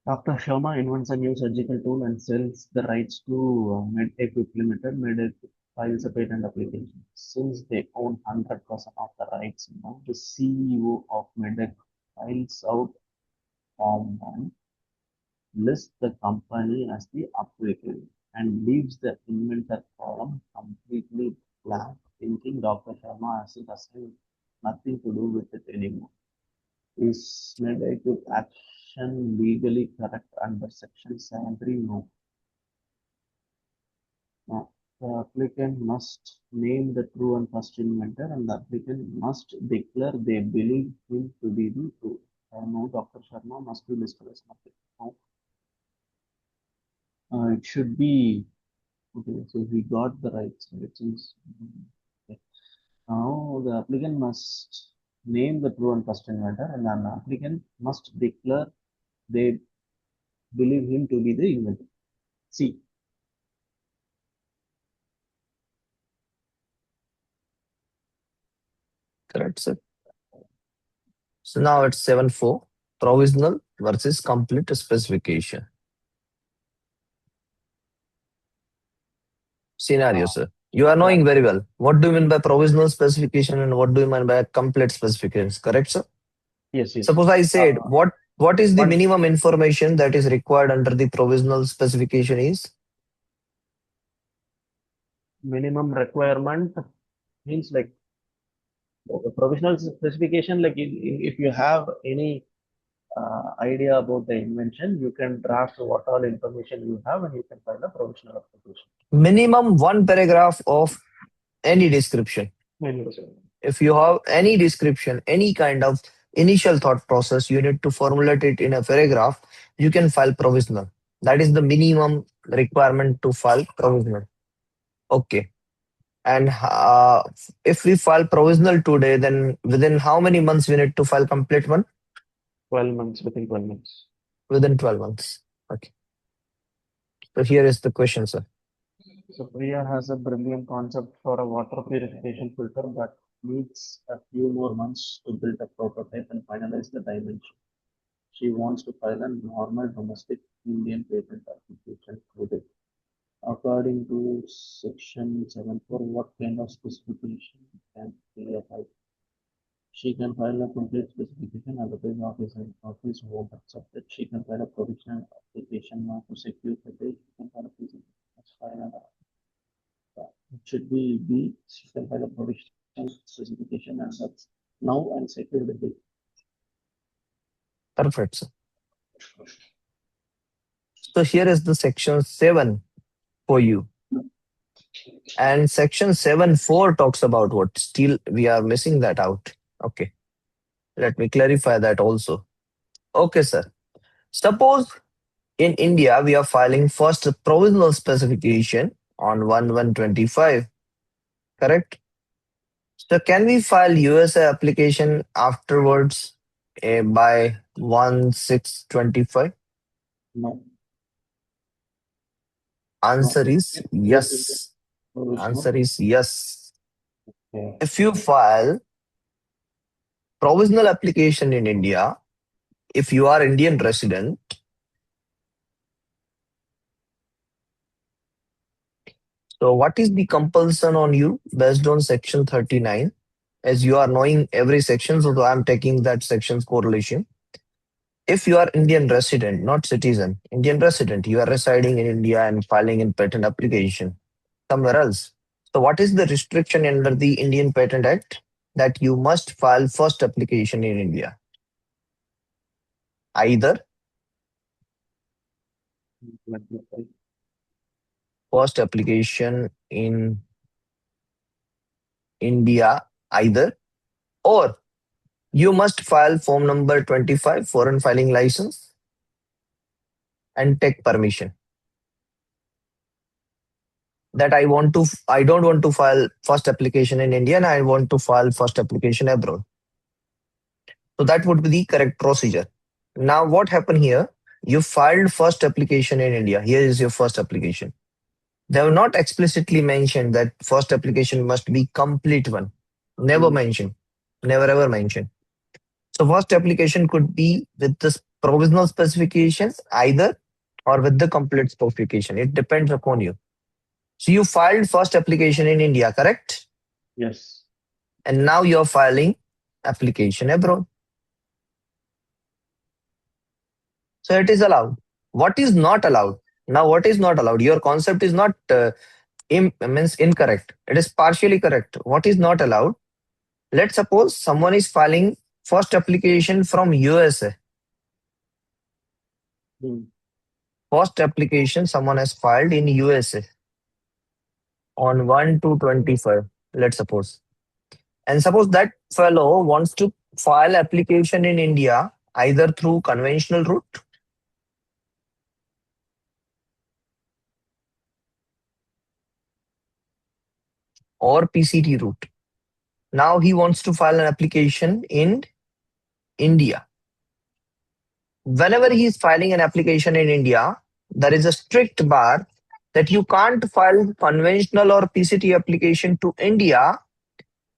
Dr. Sharma invents a new surgical tool and sells the rights to Medtech Limited. Medtech files a patent application. Since they own 100% of the rights now, the CEO of Medtech files out Form 1, lists the company as the applicant, and leaves the inventor column completely blank, thinking Dr. Sharma has nothing to do with it anymore. Is Medtech action legally correct under Section 73? No. Now, the applicant must name the true and first inventor, and the applicant must declare they believe him to be the true. No, Dr. Sharma must be listed as nothing. Now, it should be okay. So he got the rights. Right? Okay. Now, the applicant must name the true and first inventor, and an applicant must declare they believe him to be the inventor. See, Correct, sir. So now it's 7-4, provisional versus complete specification. Scenario, uh, sir. You are yeah, knowing very well. What do you mean by provisional specification and what do you mean by complete specifications? Correct, sir? yes, yes. Suppose I said, Uh, what is the one minimum information that is required under the provisional specification is? minimum requirement means like the provisional specification, like if you have any idea about the invention, you can draft what all information you have and you can file a provisional application. Minimum one paragraph of any description. Minimum. If you have any description, any kind of initial thought process, you need to formulate it in a paragraph, you can file provisional. That is the minimum requirement to file provisional. Okay. And if we file provisional today, then within how many months we need to file complete one? 12 months, within 12 months. Within 12 months. Okay. So here is the question, sir. So Priya has a brilliant concept for a water purification filter but needs a few more months to build a prototype and finalize the dimension. She wants to file a normal domestic Indian patent application today. According to section 7.4, what kind of specification can Priya file? She can file a complete specification, otherwise office won't accept it. She can file a provisional application now to secure the date. She can file a specification. That's fine. It should be she can file a provisional specification and that's now and secure the date. Perfect, sir. So here is the section 7 for you. And section 7.4 talks about what? Still, we are missing that out. Okay. Let me clarify that also. Okay, sir. Suppose in India, we are filing first provisional specification on 1/1/25, correct? So can we file USA application afterwards by 1/6/25? No, no. Answer is This is the yes. provisional. Answer is yes. Okay. If you file provisional application in India, if you are Indian resident, so what is the compulsion on you based on section 39? as you are knowing every section, so I'm taking that section's correlation. If you are Indian resident, not citizen, Indian resident, you are residing in India and filing in patent application somewhere else. So what is the restriction under the Indian Patent Act? That you must file first application in India. Either first application in India, either, or you must file form number 25, foreign filing license, and take permission. That I don't want to file first application in India and I want to file first application abroad. So that would be the correct procedure. Now, what happened here? You filed first application in India. Here is your first application. They have not explicitly mentioned that first application must be complete one. Never mentioned. Never ever mentioned. So first application could be with the provisional specifications either or with the complete specification. It depends upon you. So you filed first application in India, correct? Yes. And now you're filing application abroad. So it is allowed. What is not allowed? Now, what is not allowed? Your concept is not means incorrect. It is partially correct. What is not allowed? Let's suppose someone is filing first application from USA. Mm. First application someone has filed in USA on 1 to 25. Let's suppose. And suppose that fellow wants to file application in India either through conventional route or PCT route. Now he wants to file an application in India. Whenever he is filing an application in India, there is a strict bar that you can't file conventional or PCT application to India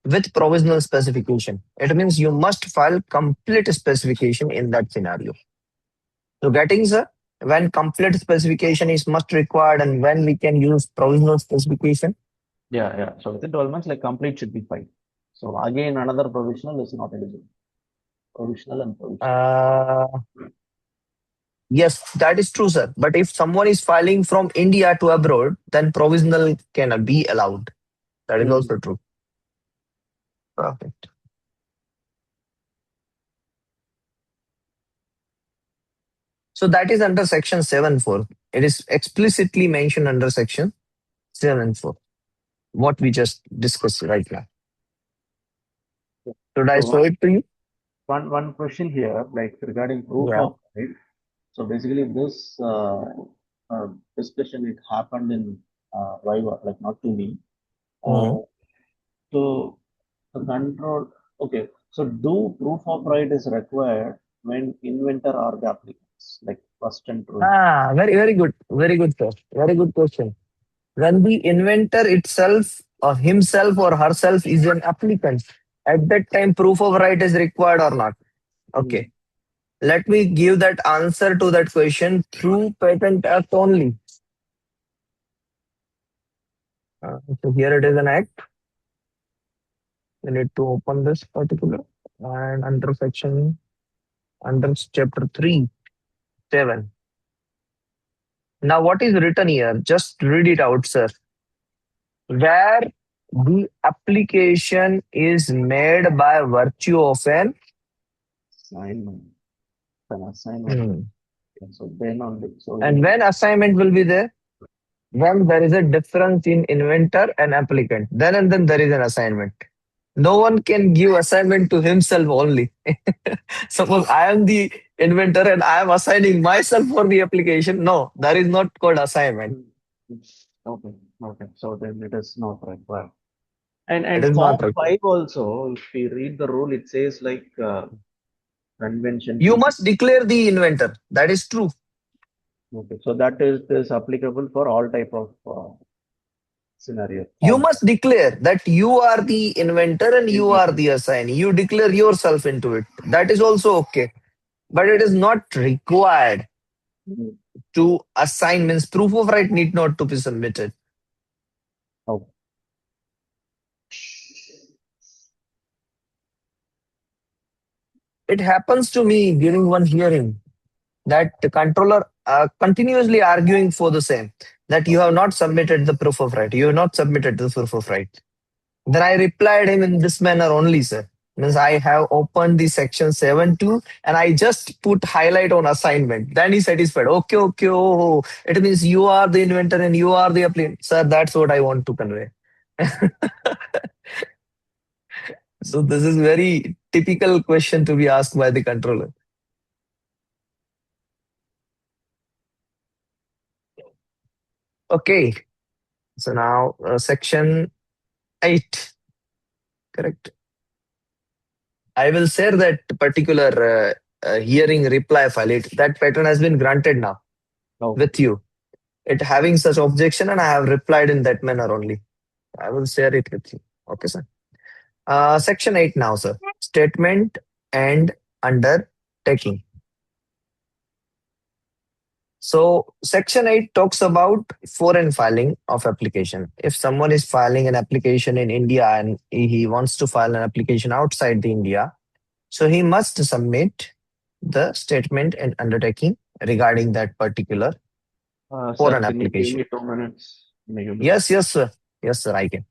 with provisional specification. It means you must file complete specification in that scenario. So getting sir, when complete specification is must required and when we can use provisional specification. Yeah, yeah. So within 12 months, like complete should be fine. So again, another provisional is not eligible. Provisional and provisional. Uh, yes, that is true, sir. But if someone is filing from India to abroad, then provisional cannot be allowed. That is Mm. also true. Perfect. So that is under section 7.4. It is explicitly mentioned under section 7.4. What we just discussed right now. Should I So show it to you? one question here, like regarding proof Yeah. of right. So basically, this discussion it happened in Viva, like not to me. Mhm. Uh, so the control. Okay. So do proof of right is required when inventor or the applicants, like first and true. Very, very good. Very good, sir. Very good question. When the inventor itself or himself or herself is an applicant, at that time proof of right is required or not? Mm. Okay. Let me give that answer to that question through Patent Act only. So here it is an act. We need to open this particular and under section under chapter 3, 7. Now what is written here? Just read it out, sir. Where the application is made by virtue of an Assignment. An assignment. hmm. And so then only. So And when assignment will be there? When there is a difference in inventor and applicant, then and then there is an assignment. No one can give assignment to himself only. Suppose I am the inventor and I am assigning myself for the application. No, that is not called assignment. mm, okay, okay. So then it is not required. It And is Form not required. 5 also, if we read the rule, it says like convention You PC. must declare the inventor. That is true. Okay, so that is applicable for all type of scenario. You Form must declare that you are the inventor and you are inventor. the assignee. You declare yourself into it. That is also okay. But it is not required Mm. to assign, means proof of right need not to be submitted. Okay. it happens to me during one hearing that the controller continuously arguing for the same, that you have Okay. not submitted the proof of right. You have not submitted the proof of right. Then I replied him in this manner only, sir. Means I have opened the section 7.2 and I just put highlight on assignment. Then he satisfied. Okay, okay, oh, it means you are the inventor and you are the applicant. Sir, that's what I want to convey. So this is very typical question to be asked by the controller. Okay, so now section 8, correct? I will share that particular hearing reply file. That pattern has been granted now with Okay. you. It having such objection, and I have replied in that manner only. I will share it with you. Okay, sir. Section 8 now, sir. Statement and undertaking. So, Section 8 talks about foreign filing of application. If someone is filing an application in India and he wants to file an application outside the India, so he must submit the statement and undertaking regarding that particular Sir, foreign can you give application. me 2 minutes? May you Yes, yes, sir. Yes, sir, I can.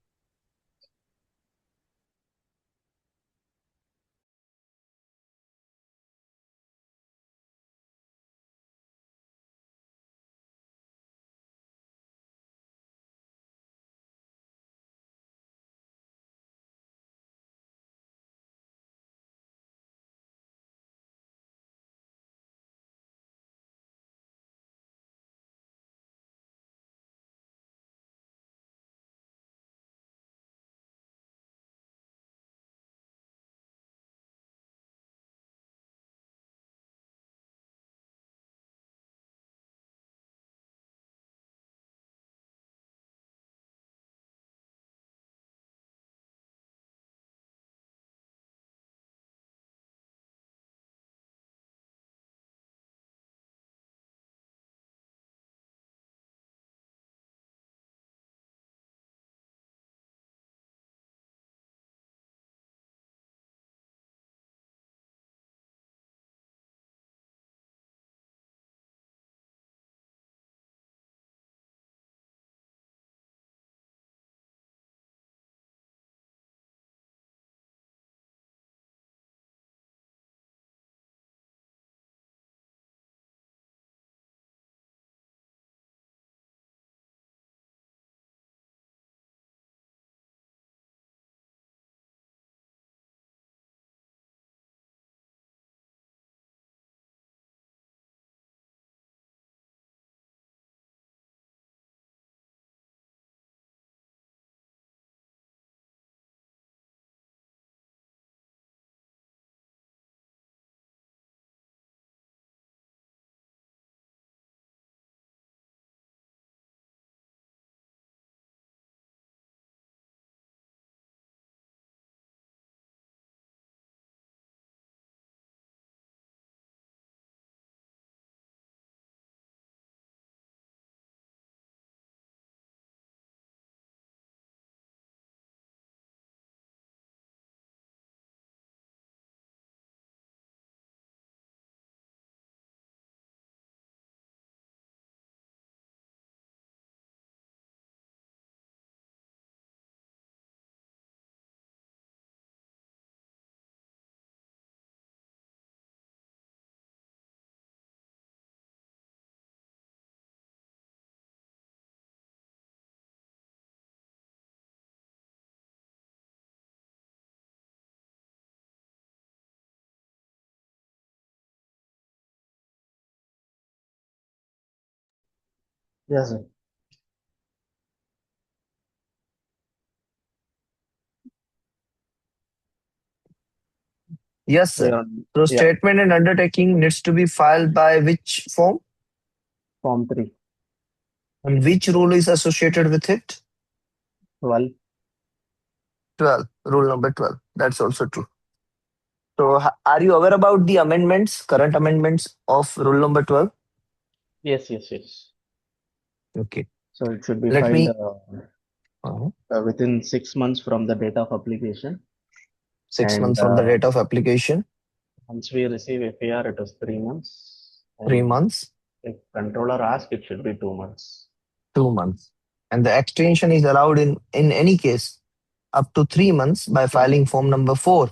Yes, sir. Yes, sir. Yeah. So Yeah. statement and undertaking needs to be filed by which form Form 3. and which rule is associated with it? 12. 12, rule number 12. That's also true. So are you aware about the amendments, current amendments of rule number 12? Yes, yes, yes. Okay. So it should be Let filed me, uh, within 6 months from the date of application. 6 months And from the date of application. Once we receive FAR, it is 3 months. 3 months, If controller asks, it should be 2 months. 2 months. And the extension is allowed in any case up to 3 months by filing form number 4.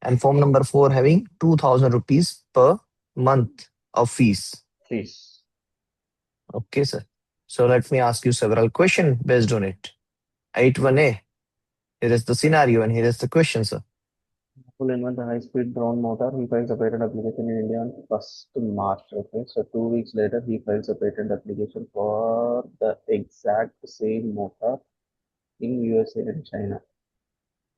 And form number 4 having 2000 rupees per month of fees. Fees. Okay, sir. So let me ask you several questions based on it. 81A. Here is the scenario and here is the question, sir. Will invent a high-speed drone motor. He files a patent application in India on 1st March. Okay, so 2 weeks later, he files a patent application for the exact same motor in USA and China.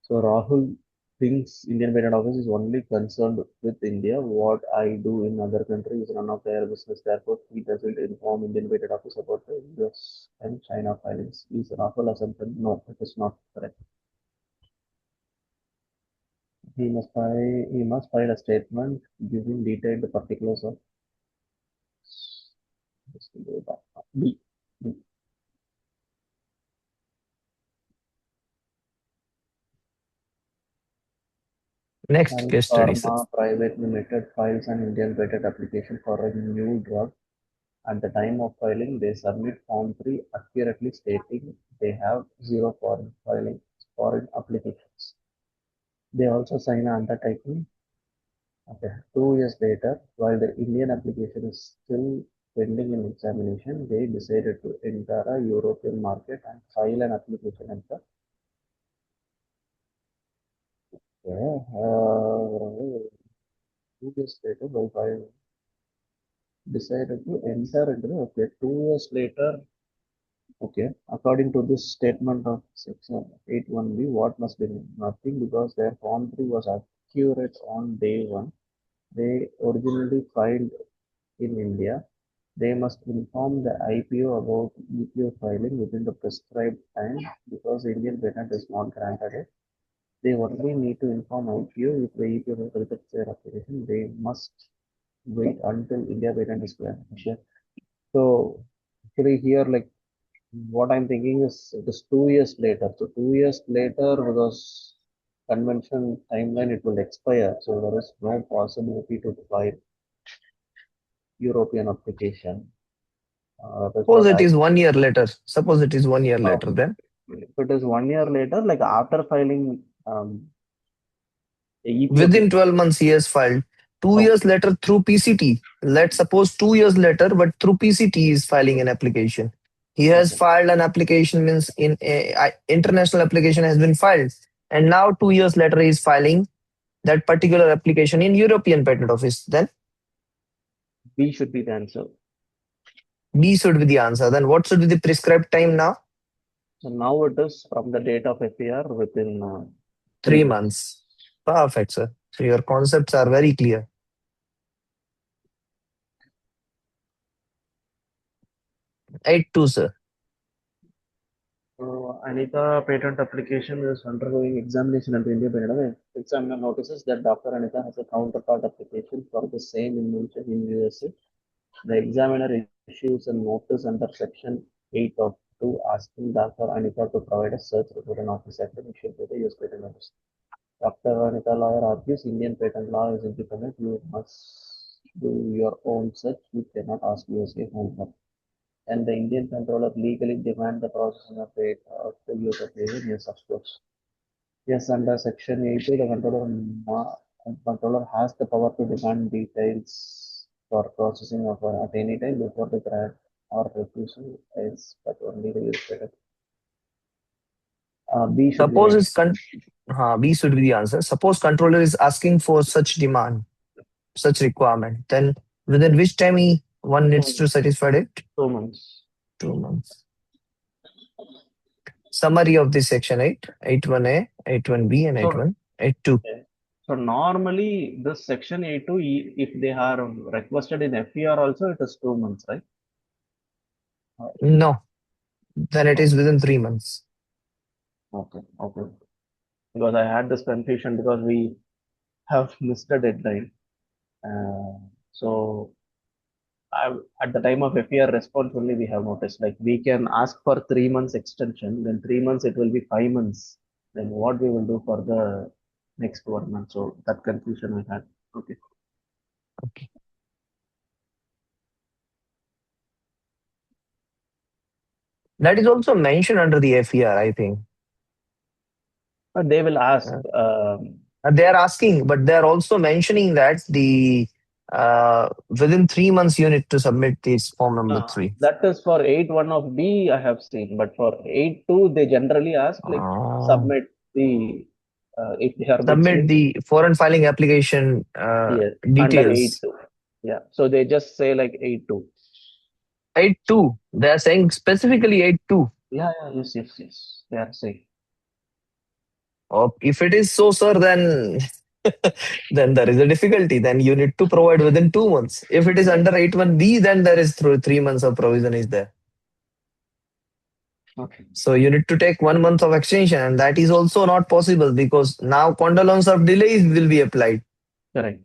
So Rahul thinks Indian Patent Office is only concerned with India. What I do in other countries is none of their business. Therefore, he doesn't inform Indian Patent Office about the US and China filings. Is Rahul assumption? No, it is not correct. He must file a statement giving detailed particulars of B. B. Next Sun case study, sir. Pharma Private Limited files an Indian patent application for a new drug. At the time of filing, they submit Form 3 accurately stating they have zero foreign applications. They also sign an undertaking. Okay. 2 years later, while the Indian application is still pending in examination, they decided to enter a European market and file an application at the 2 years later, while decided to enter into okay. 2 years later, okay, according to this statement of section 81B, what must be nothing because their form 3 was accurate on day one. They originally filed in India. They must inform the IPO about EPO filing within the prescribed time because the Indian patent is not granted it. They only need to inform IPO if the EPO rejects their application. They must wait until India patent is granted. So actually here like what I'm thinking is it is 2 years later. So 2 years later, because convention timeline it will expire, so there is no possibility to file European application. That's Suppose what it I. is 1 year later. Suppose it is 1 year Uh, later, then if it is 1 year later, like after filing the EPO. within 12 months he has filed. Two Okay, years later through PCT. Let's suppose 2 years later, but through PCT he is filing an application. He has okay. filed an application means in international application has been filed, and now 2 years later he is filing that particular application in European Patent Office. Then B should be the answer. B should be the answer. Then what should be the prescribed time now? So now it is from the date of FAR within three Three months. months. Perfect, sir. So your concepts are very clear. 8-2, sir. Anita patent application is undergoing examination at the India Patent Office. Examiner notices that Dr. Anita has a counterpart application for the same invention in USA. The examiner issues a notice under section 8 of 2 asking Dr. Anita to provide a search report and office action issued by the US Patent Office. Dr. Anita lawyer argues Indian patent law is independent. You must do your own search. You cannot ask USA for help. And the Indian controller legally demand the processing of it of the use of data? Yes, of course. Yes, under Section 80, the controller has the power to demand details for processing of at any time before the grant or refusal is, but only the use data. B should be Suppose the it's B should be the answer. Suppose controller is asking for such demand, such requirement, then within which time one needs to 2 months. satisfy it? 2 months. 2 months. Summary of this section 8, 81A, 81B, and So, 82. okay. So normally this Section A2, if they are requested in FER also, it is 2 months, right? No, then it is within 3 months. Okay, okay. Because I had this confusion because we have missed a deadline. So at the time of FER response only we have noticed like we can ask for 3 months extension, then 3 months it will be 5 months. Then what we will do for the next 1 month? So that confusion I had. Okay. Okay. That is also mentioned under the FER, I think. They will ask. Uh, they are asking, but they are also mentioning that the within 3 months you need to submit this form number three. That is for 8.1 of B, I have seen, but for 8.2, they generally ask like Ah. submit the if they are Submit Muslim, the foreign filing application yes, under details. 8.2. Yeah, so they just say like 8.2. 8.2. They are saying specifically 8.2. Yeah, yeah, yes, yes, yes. They are saying Or if it is so, sir, then then there is a difficulty. Then you need to provide within 2 months. If it is right. under 8.1B, then there is through 3 months of provision is there. Okay, So you need to take 1 month of extension, and that is also not possible because now condolence of delays will be applied. correct.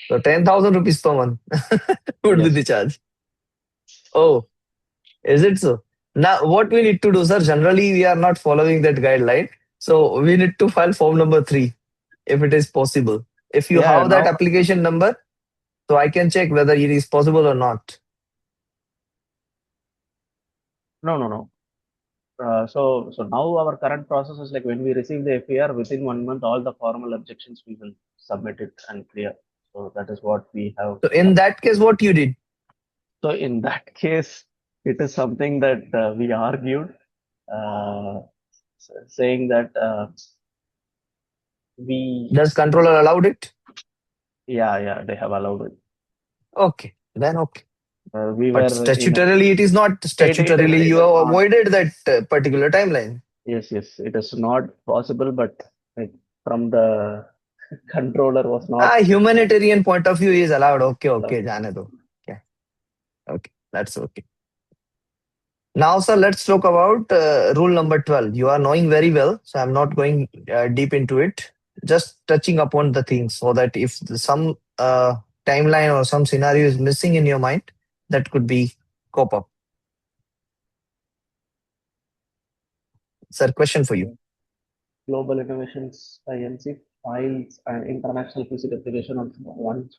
So 10,000 rupees per month would be Yes, the charge. Oh, is it so? Now, what we need to do, sir? Generally, we are not following that guideline. So we need to file form number three if it is possible. If you yeah. have that Now, application number, so I can check whether it is possible or not. no, no, no. So now our current process is like when we receive the FAR within 1 month, all the formal objections we will submit it and clear. So that is what we have So in done. that case, what you did? So in that case, it is something that we argued, uh, saying that we, Does controller allowed it? yeah, yeah, they have allowed it. Okay, then okay. We But were in a, statutorily, it is not. Statutorily, it you is have not. avoided that particular timeline. Yes, yes, it is not possible, but like, from the controller was not Humanitarian point of view is allowed. Okay, allowed. okay, जाने दो. Okay, okay, that's okay. Now, sir, let's talk about rule number 12. You are knowing very well, so I'm not going deep into it. Just touching upon the things so that if some timeline or some scenario is missing in your mind, that could be cope up. Sir, question for you. Global Innovations INC files an international visit application on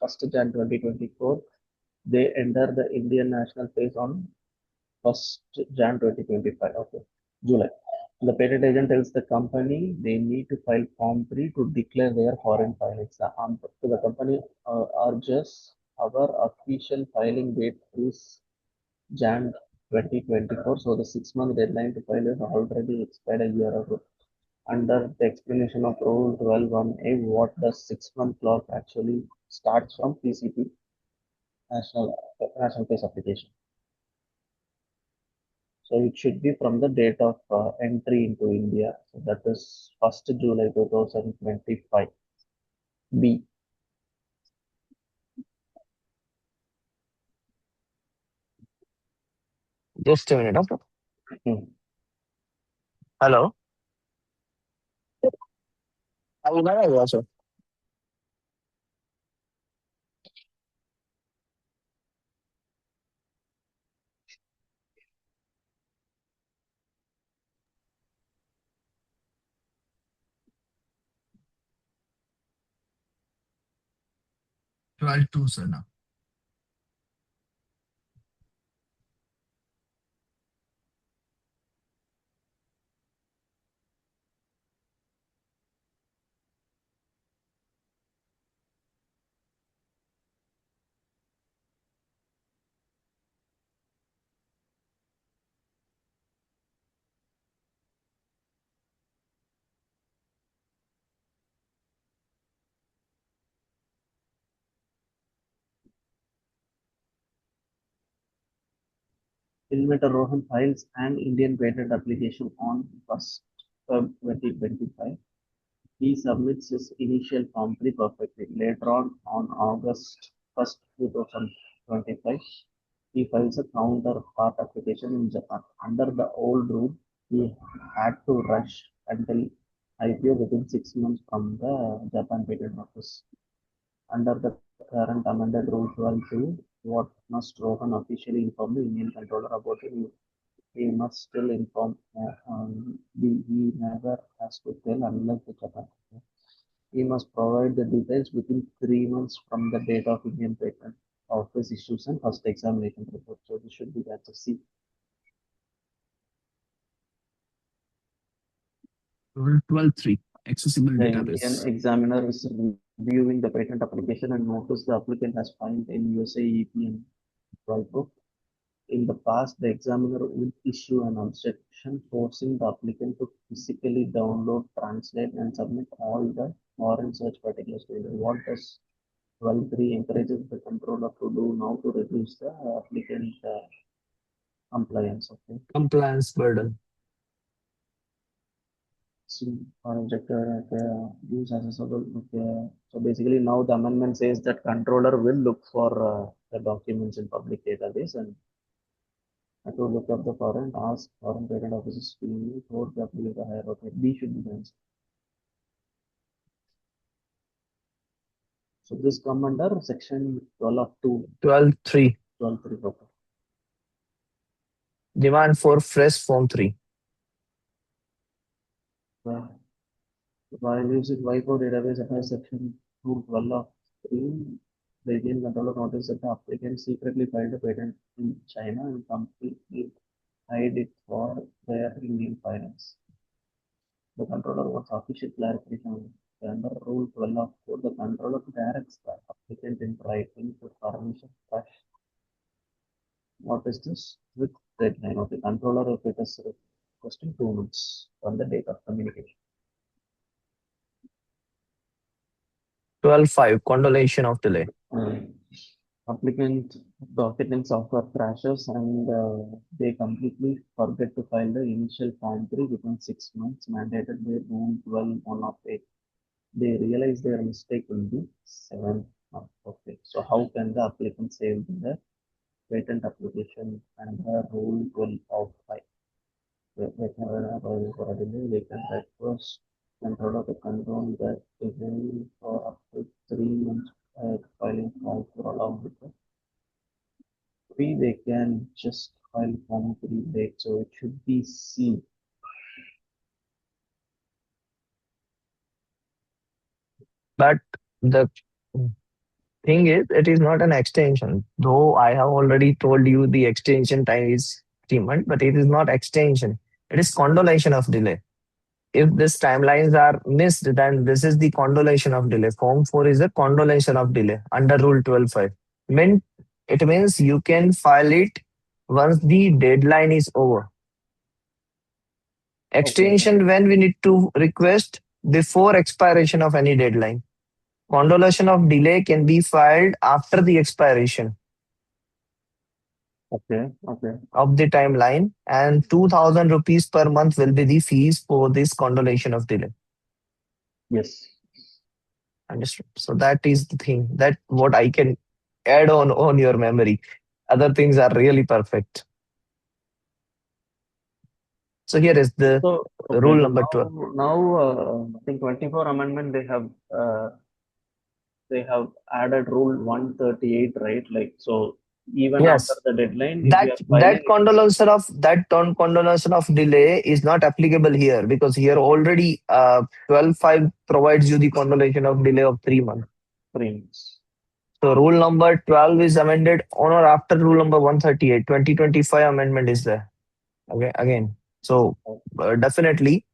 1st Jan 2024. They enter the Indian national phase on 1st Jan 2025. Okay, July. The patent agent tells the company they need to file Form 3 to declare their foreign filings. So the company urges our official filing date is Jan 2024. So the 6 month deadline to file is already expired a year ago. Under the explanation of Rule 12(1)(a), what the 6 month clock actually starts from PCP national case application. So it should be from the date of entry into India. So that is 1st July 2025. B. Just a minute. Okay. Hmm. Hello. अभी ना आएगा, sir. 12 2, sir. Now. Inventor Rohan files an Indian patent application on 1st Feb 2025. He submits his initial Form 3 perfectly. Later on August 1st, 2025, he files a counterpart application in Japan. Under the old rule, he had to rush until IPO within 6 months from the Japan Patent Office. Under the current amended Rule 12(2), what must Rohan officially inform the Indian controller about it? He must still inform. He never has to tell unless the Japan. He must provide the details within 3 months from the date of Indian Patent Office issues and first examination report. So this should be that. So C. Rule 12.3. Accessible The Indian database. examiner is reviewing the patent application and notice the applicant has filed in USA EPN 12 book. In the past, the examiner would issue an objection forcing the applicant to physically download, translate, and submit all the foreign search particulars to it. What does 12.3 encourages the controller to do now to reduce the applicant compliance? Okay. Compliance burden. So, injector use accessible. Okay. So basically, now the amendment says that controller will look for the documents in public database and to look up the foreign, ask foreign patent offices to hold the applicant the higher. Okay, B should be the answer. So this come under section 12 of 2, 12.3. 12.3. Okay. Demand for fresh form 3. So, while using WIPO database under section 212 of 3, the Indian controller noticed that the applicant secretly filed a patent in China and completely hide it for their Indian filings. The controller wants official clarification on it. Under Rule 12 of 4, the controller directs the applicant in writing to furnish a fresh. What is this? With deadline of the controller if it is requesting 2 months from the date of communication. 12.5. Condolation of delay. Applicant document software crashes and they completely forget to file the initial form 3 within 6 months mandated by Rule 12 1 of 8. They realize their mistake will be 7 months. Okay. So how can the applicant save the patent application under Rule 12 of 5? They can for a delay, they can request controller to control that delay for up to 3 months filing form for along with the 3. They can just file form 3 late, so it should be C. But the thing is, it is not an extension. Though I have already told you the extension time is 3 months, but it is not extension. It is condolation of delay. If these timelines are missed, then this is the condolation of delay. Form 4 is a condolation of delay under Rule 12.5. It means you can file it once the deadline is over. Okay. Extension when we need to request before expiration of any deadline. Condolation of delay can be filed after the expiration Okay. Okay. of the timeline, and 2000 rupees per month will be the fees for this condolation of delay. Yes. Understood? So that is the thing that what I can add on your memory. Other things are really perfect. So here is the So okay. rule So number 12. now I think 24 amendment they have added rule 138, right? Like so even after Yes, the deadline, if we that are filing it is condolation of delay is not applicable here because here already 12.5 provides you the condolation of delay of 3 months. 3 months. So rule number 12 is amended on or after rule number 138. 2025 amendment is there. Okay, again. So definitely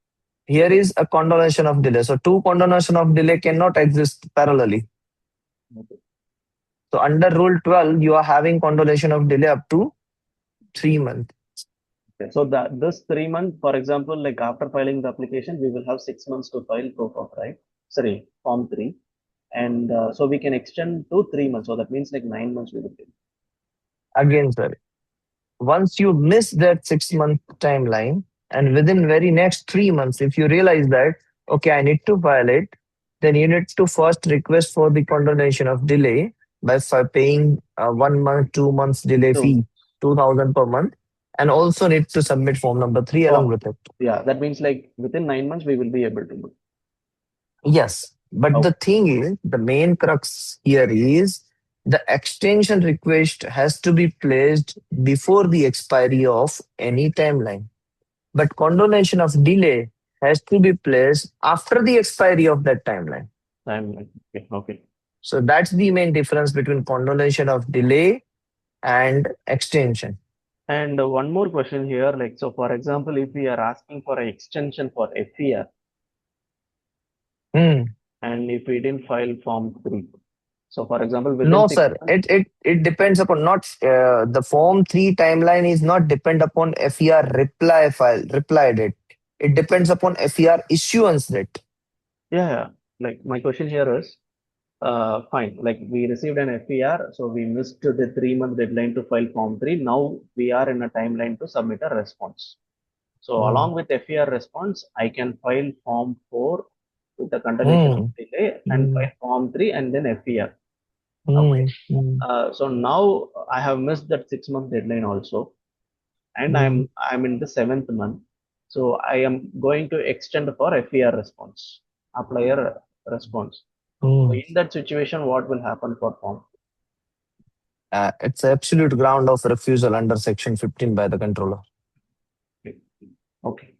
here is a condonation of delay. So two condonation of delay cannot exist parallelly. Okay. So under rule 12, you are having condonation of delay up to 3 months. Okay. So that this 3 month, for example, like after filing the application, we will have 6 months to file proof of right. Sorry, form 3. And so we can extend to 3 months. So that means like 9 months we will get. Again, sir, once you miss that 6 month timeline and within very next 3 months, if you realize that, okay, I need to file it, then you need to first request for the condonation of delay by paying 1 month, 2 months delay So fee, 2000 per month, and also need to submit form number 3 along oh with it. yeah, that means like within 9 months we will be able to do. Yes, but Oh, the thing is, the main crux here is the extension request has to be placed before the expiry of any timeline. But condonation of delay has to be placed after the expiry of that timeline. Timeline. Okay. Okay. So that's the main difference between condonation of delay and extension. And one more question here, like, so for example, if we are asking for an extension for FER Hmm. and if we didn't file Form 3, so for example, within No, six sir. months, It depends upon not the Form 3 timeline is not depend upon FER reply date. It depends upon FER issuance date. yeah, yeah, like my question here is, fine, like we received an FER, so we missed the 3 month deadline to file Form 3. Now we are in a timeline to submit a response. So Hmm. along with FER response, I can file Form 4 with the continuation of Hmm. delay and Hmm. file Form 3 and then FER. Okay. Hmm. Hmm. So now I have missed that 6 month deadline also, and Hmm. I'm in the seventh month. So I am going to extend for FER response, applier response. So Hmm. in that situation, what will happen for form? It's absolute ground of refusal under Section 15 by the controller. Okay. Okay.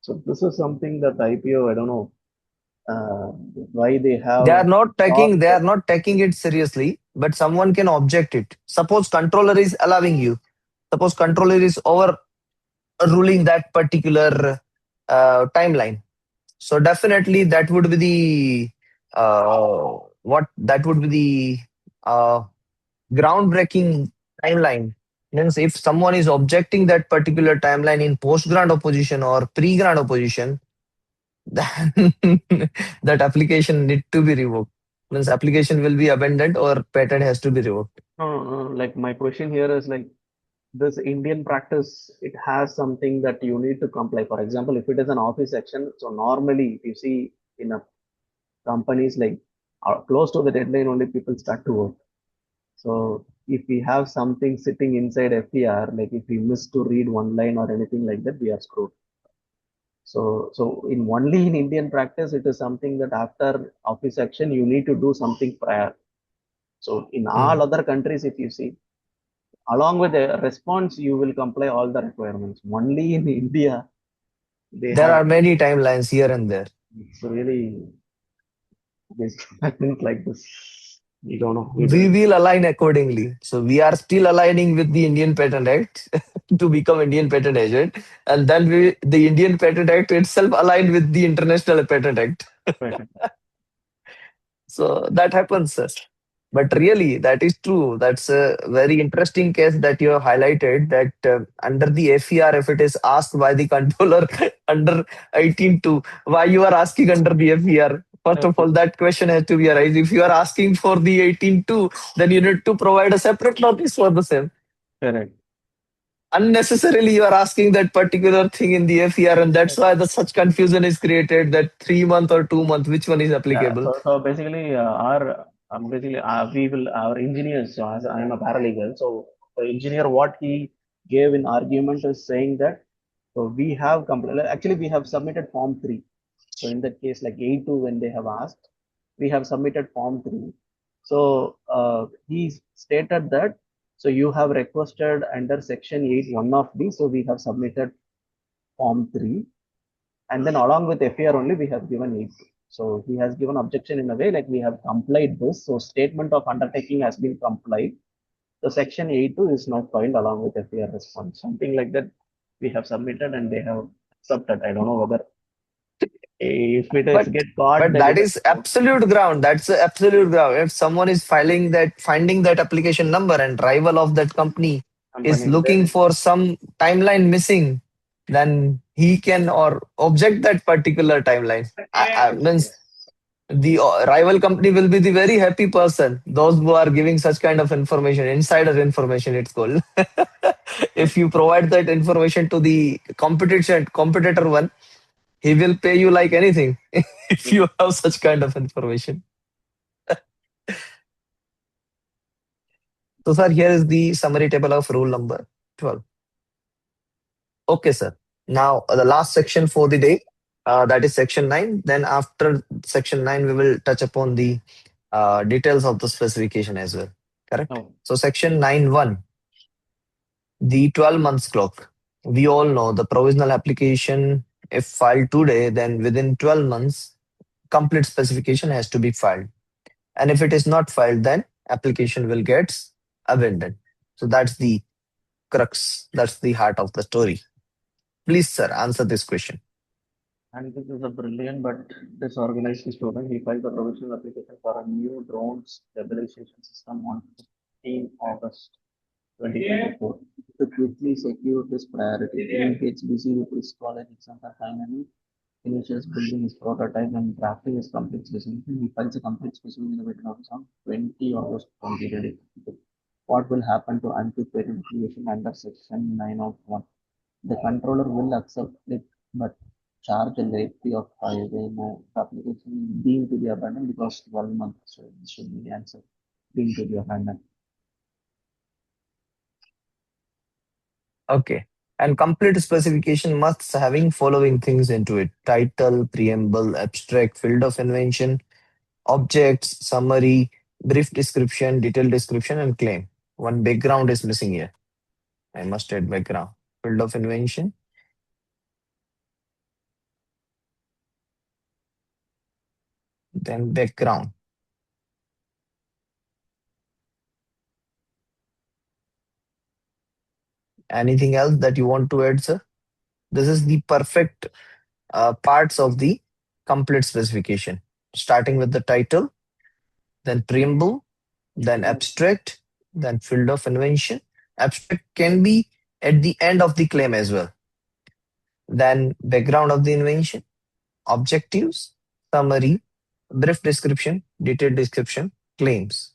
So this is something that IPO, I don't know why they They are have not taking stopped. they are not taking it seriously, but someone can object it. Suppose controller is allowing you. Suppose controller is overruling that particular timeline. So definitely that would be the what that would be the groundbreaking timeline. Means if someone is objecting that particular timeline in post grant opposition or pre grant opposition, then that application need to be revoked. Means application will be abandoned or patent has to be revoked. No, no, no. Like my question here is like this Indian practice, it has something that you need to comply. For example, if it is an office action, so normally if you see in a companies like are close to the deadline, only people start to work. So if we have something sitting inside FER, like if we miss to read one line or anything like that, we are screwed. So in only in Indian practice, it is something that after office action, you need to do something prior. So in all Hmm. other countries, if you see, along with the response, you will comply all the requirements. Only in India, they There have are many timelines here and there. it's really this happens like this. We don't know. We We don't. will align accordingly. So we are still aligning with the Indian Patent Act to become Indian Patent Agent, and then the Indian Patent Act itself aligned with the International Patent Act. Right. So that happens, sir. But really, that is true. That's a very interesting case that you have highlighted. That under the FER, if it is asked by the controller under 18 to why you are asking under the FER. First of all, Okay. that question has to be arise. If you are asking for the 18 to, then you need to provide a separate notice for the same. Correct. Unnecessarily, you are asking that particular thing in the FER, and that's why the such confusion is created. That 3 month or 2 month, which one is Yeah. applicable? So basically, our basically we will our engineers. So as I am a paralegal, so the engineer what he gave in argument is saying that so we have actually we have submitted form 3. So in that case, like A2 when they have asked, we have submitted form 3. So he stated that so you have requested under section 8 one of these, so we have submitted form 3, and then along with FAR only we have given 8. So he has given objection in a way like we have complied this. So statement of undertaking has been complied. So section 82 is now filed along with FAR response. Something like that we have submitted and they have accepted. I don't know whether if it is But get caught, but they that will is absolute ground. That's the absolute ground. If someone is filing that, finding that application number, and rival of that company is company looking then for some timeline missing, then he can or object that particular timeline. Means yes. the rival company will be the very happy person. Those who are giving such kind of information, insider information, it's called. If you provide that information to the competitor one, he will pay you like anything if you have such kind of information. So, sir, here is the summary table of rule number 12. Okay, sir. Now, the last section for the day, that is section 9. Then, after section 9, we will touch upon the details of the specification as well. Correct? No. So, section 9.1, the 12 months clock. We all know the provisional application. If filed today, then within 12 months, complete specification has to be filed. And if it is not filed, then application will get abandoned. So that's the crux, that's the heart of the story. Please, sir, answer this question. And this is a brilliant but disorganized student. He filed the provisional application for a new drone stabilization system on 15 August 2024. To quickly secure this priority, he gets busy with his college exams and finally finishes building his prototype and drafting his complete specification. He files a complete specification in the notice on 20 August 2022. What will happen to unfit patent creation under section 9 of 1? The controller will accept it but charge a late fee of 5 when the application deemed to be abandoned because 12 months. So this should be the answer. Deemed to be abandoned. Okay. And complete specification must having following things into it: title, preamble, abstract, field of invention, objects, summary, brief description, detailed description, and claim. One background is missing here. I must add background. Field of invention, then background. Anything else that you want to add, sir? This is the perfect parts of the complete specification, starting with the title, then preamble, then abstract, then field of invention. Abstract can be at the end of the claim as well. Then background of the invention, objectives, summary, brief description, detailed description, claims.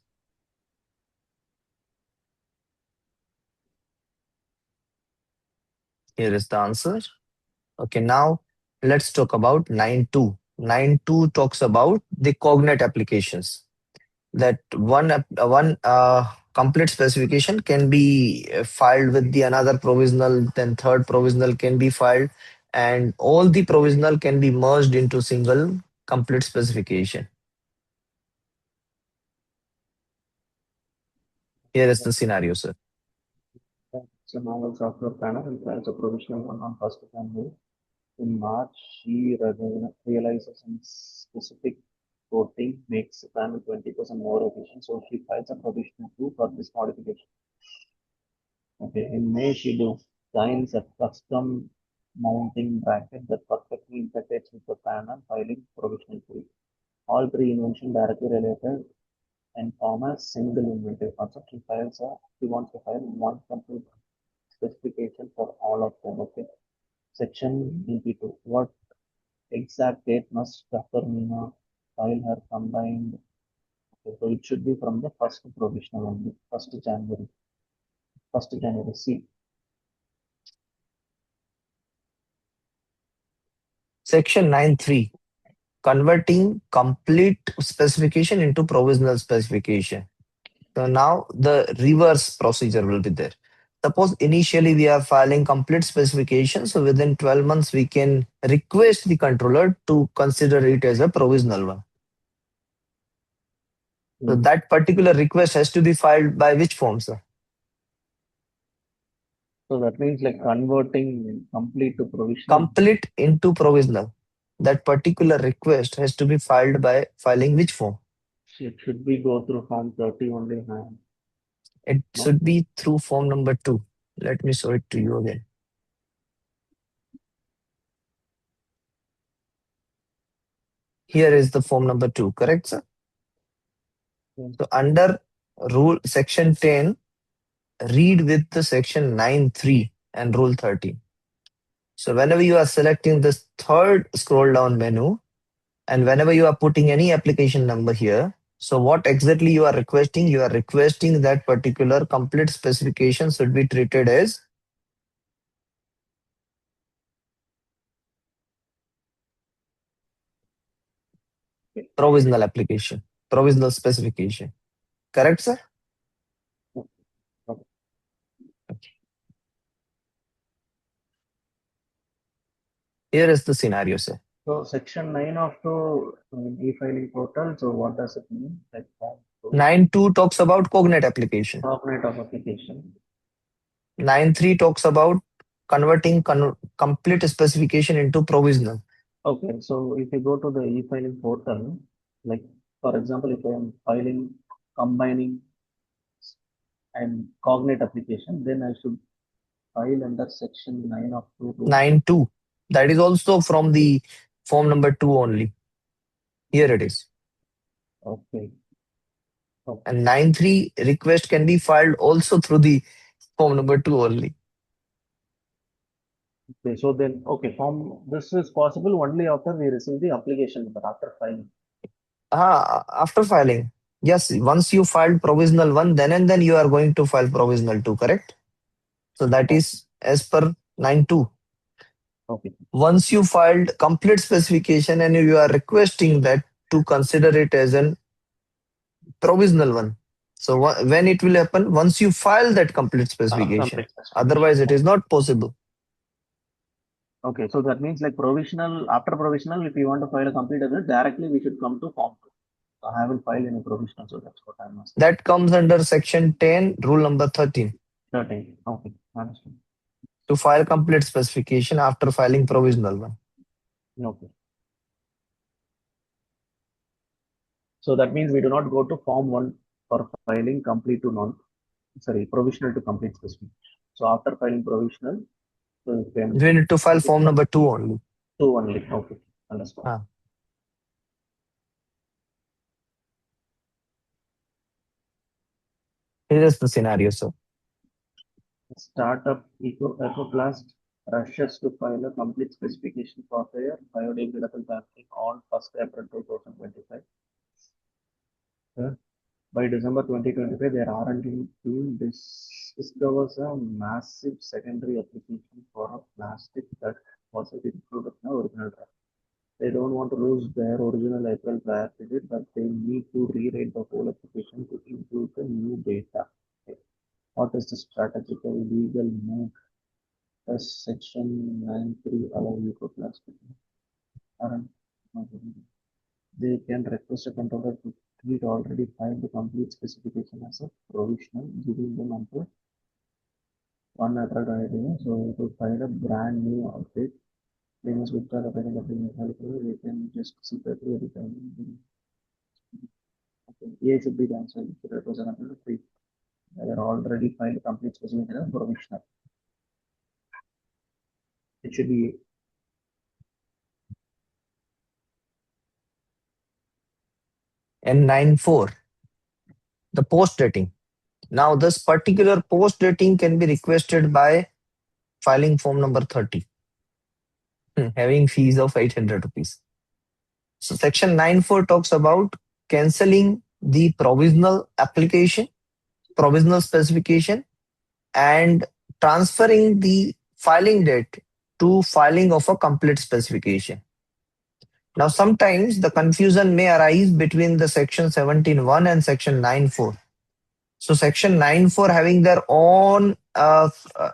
Here is the answer. Okay, now let's talk about 9.2. 9.2 talks about the cognate applications. That one complete specification can be filed with the another provisional, then third provisional can be filed, and all the provisional can be merged into single complete specification. Here is the scenario, sir. It's a novel software panel and files a provisional one on 1st January. In March, she realizes some specific coating makes the panel 20% more efficient, so she files a provisional 2 for this modification. Okay, in May, she designs a custom mounting bracket that perfectly integrates with the panel, filing provisional 3. All three inventions directly related and form a single inventive concept. She wants to file one complete specification for all of them. Okay. Section DP2. What exact date must Dr. Meena file her combined? Okay, so it should be from the first provisional only, 1st January. 1st January. C. Section 9.3, converting complete specification into provisional specification. So now the reverse procedure will be there. Suppose initially we are filing complete specification, so within 12 months we can request the controller to consider it as a provisional one. So Hmm. that particular request has to be filed by which form, sir? So that means like converting complete to provisional. Complete into provisional. That particular request has to be filed by filing which form? It should be go through Form 30 only. It No? should be through form number 2. Let me show it to you again. Here is the form number 2, correct, sir? Hmm. So under rule section 10, read with the section 9.3 and rule 13. So whenever you are selecting this third scroll down menu and whenever you are putting any application number here, so what exactly you are requesting? You are requesting that particular complete specification should be treated as Okay. provisional application, provisional specification. Correct, sir? Okay. Okay. Here is the scenario, sir. So section 9 of the e-filing portal. So what does it mean? Like Form 2, 9.2 talks about cognate application. cognate of application. 9.3 talks about converting complete specification into provisional. Okay, so if you go to the e-filing portal, like for example, if I am filing, combining and cognate application, then I should file under section 9 of two rules. 9.2. That is also from the form number 2 only. Here it is. Okay, okay, And 9.3 request can be filed also through the form number 2 only. okay. So then, okay, form this is possible only after we receive the application number after filing. After filing. Yes, once you filed provisional 1, then and then you are going to file provisional 2, correct? So that Okay, is as per 9.2. okay, Once you filed complete specification and you are requesting that to consider it as an provisional one. So when it will happen? Once you file that complete specification. complete specification. Otherwise, it is not possible. Okay, so that means like provisional, after provisional, if you want to file a complete agreement, directly we should come to form 2. So I haven't filed any provisional, so that's what I'm asking. That comes under section 10, rule number 13, 13. Okay, understand. to file complete specification after filing provisional one. Okay. So that means we do not go to form 1 for filing complete to non, sorry, provisional to complete specific. So after filing provisional, so if I'm We need to file filing form for number 2 only. 2 only. Okay, understand. Ah, Here is the scenario, sir. Startup Ecoplast rushes to file a complete specification for their biodegradable packaging on 1st April 2025. By December 2025, their R&D team discovers a massive secondary application for a plastic that wasn't included in the original draft. They don't want to lose their original April prior to it, but they need to rewrite the whole application to include the new data. Okay. What is the strategical legal move? Does Section 9.3 allow you to classify? R&D? They can request a controller to treat already filed the complete specification as a provisional, giving them until 1 idea. So to file a brand new update, they must withdraw the patent application. They can just secretly edit them. Okay. A should be the answer. It should represent until three. They are already filed complete specification as a provisional. It should be And 9.4, the post dating. Now, this particular post dating can be requested by filing form number 30, having fees of 800 rupees. So, section 9.4 talks about cancelling the provisional application, provisional specification, and transferring the filing date to filing of a complete specification. Now, sometimes the confusion may arise between the section 17.1 and section 9.4. So section 9.4 having their own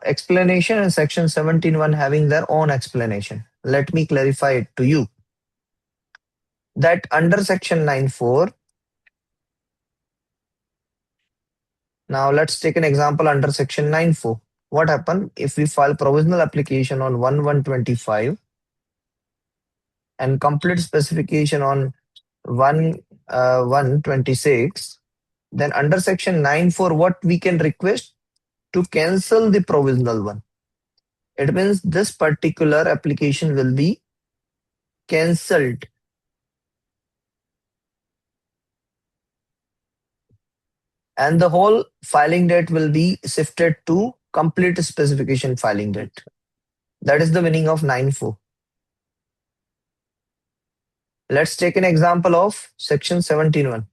explanation and section 17.1 having their own explanation. Let me clarify it to you. That under section 9.4, now let's take an example under section 9.4. What happened if we file provisional application on 1/1/25 and complete specification on 1/1/26? Then under section 9.4, what we can request? To cancel the provisional one. It means this particular application will be cancelled, and the whole filing date will be shifted to complete specification filing date. That is the meaning of 9.4. Let's take an example of section 17.1.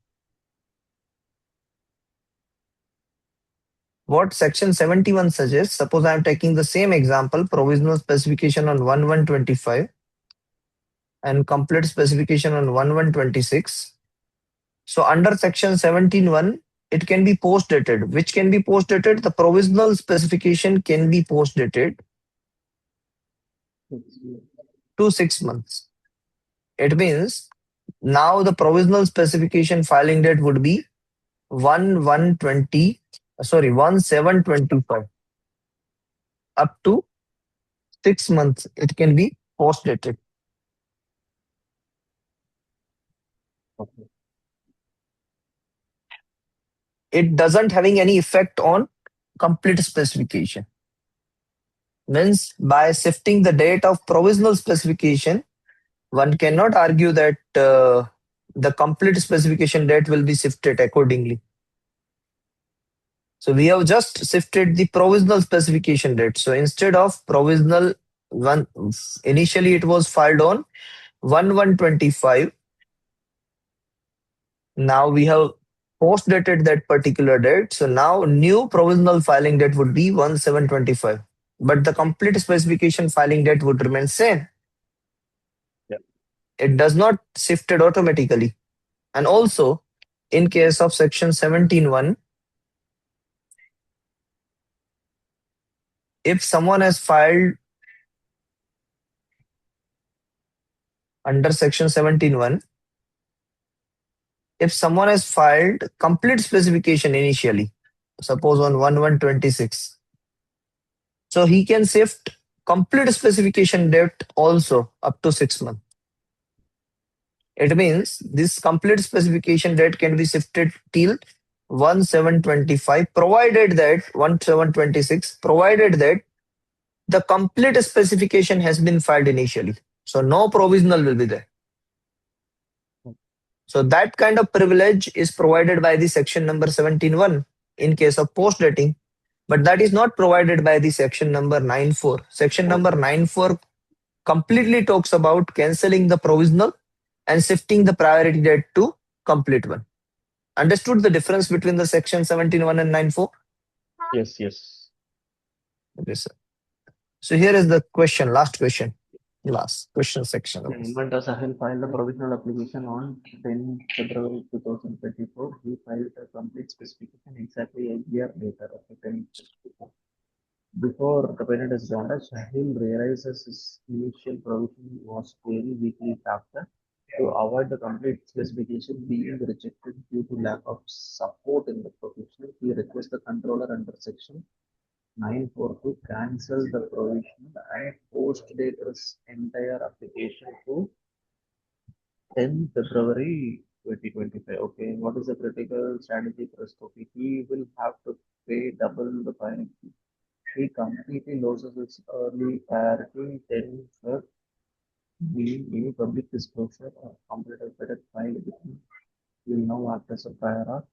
What section 71 suggests, suppose I am taking the same example, provisional specification on 1/1/25 and complete specification on 1/1/26. So under section 17.1, it can be post dated. Which can be post dated? The provisional specification can be post dated to 6 months. It means now the provisional specification filing date would be 1/1/20, sorry, 1/7/25 up to 6 months, it can be post dated. Okay. It doesn't having any effect on complete specification. Means by shifting the date of provisional specification, one cannot argue that the complete specification date will be shifted accordingly. So we have just shifted the provisional specification date. So instead of provisional one, initially it was filed on 1/1/25. Now we have post dated that particular date. So now new provisional filing date would be 1/7/25. But the complete specification filing date would remain same. Yeah. It does not shifted automatically. And also, in case of section 17(1), if someone has filed under section 17(1), if someone has filed complete specification initially, suppose on 1/1/26, so he can shift complete specification date also up to 6 months. It means this complete specification date can be shifted till 1/7/25, provided that 1/7/26, provided that the complete specification has been filed initially. So no provisional will be there. So that kind of privilege is provided by the section number 17(1) in case of post dating, but that is not provided by the section number 9(4). Section number Okay. 9(4) completely talks about cancelling the provisional and shifting the priority date to complete one. Understood the difference between the section 17(1) and 9(4)? Yes, yes. Okay, sir. So here is the question, last question section of Yeah, this. Inventor Sahil filed a provisional application on 10 February 2024. He filed a complete specification exactly a year later of the 10 specification. Before the parent is granted, Sahil realizes his initial provision was very weakly drafted. To avoid the complete specification being rejected due to lack of support in the provision, he requests the controller under section 9.4 to cancel the provision and post-date his entire application to 10 February 2025. Okay, what is the critical strategy for Stocky? He will have to pay double the fine. He completely loses his early priority 10 for being any public disclosure or completed patent filed with him will now act as a prior art.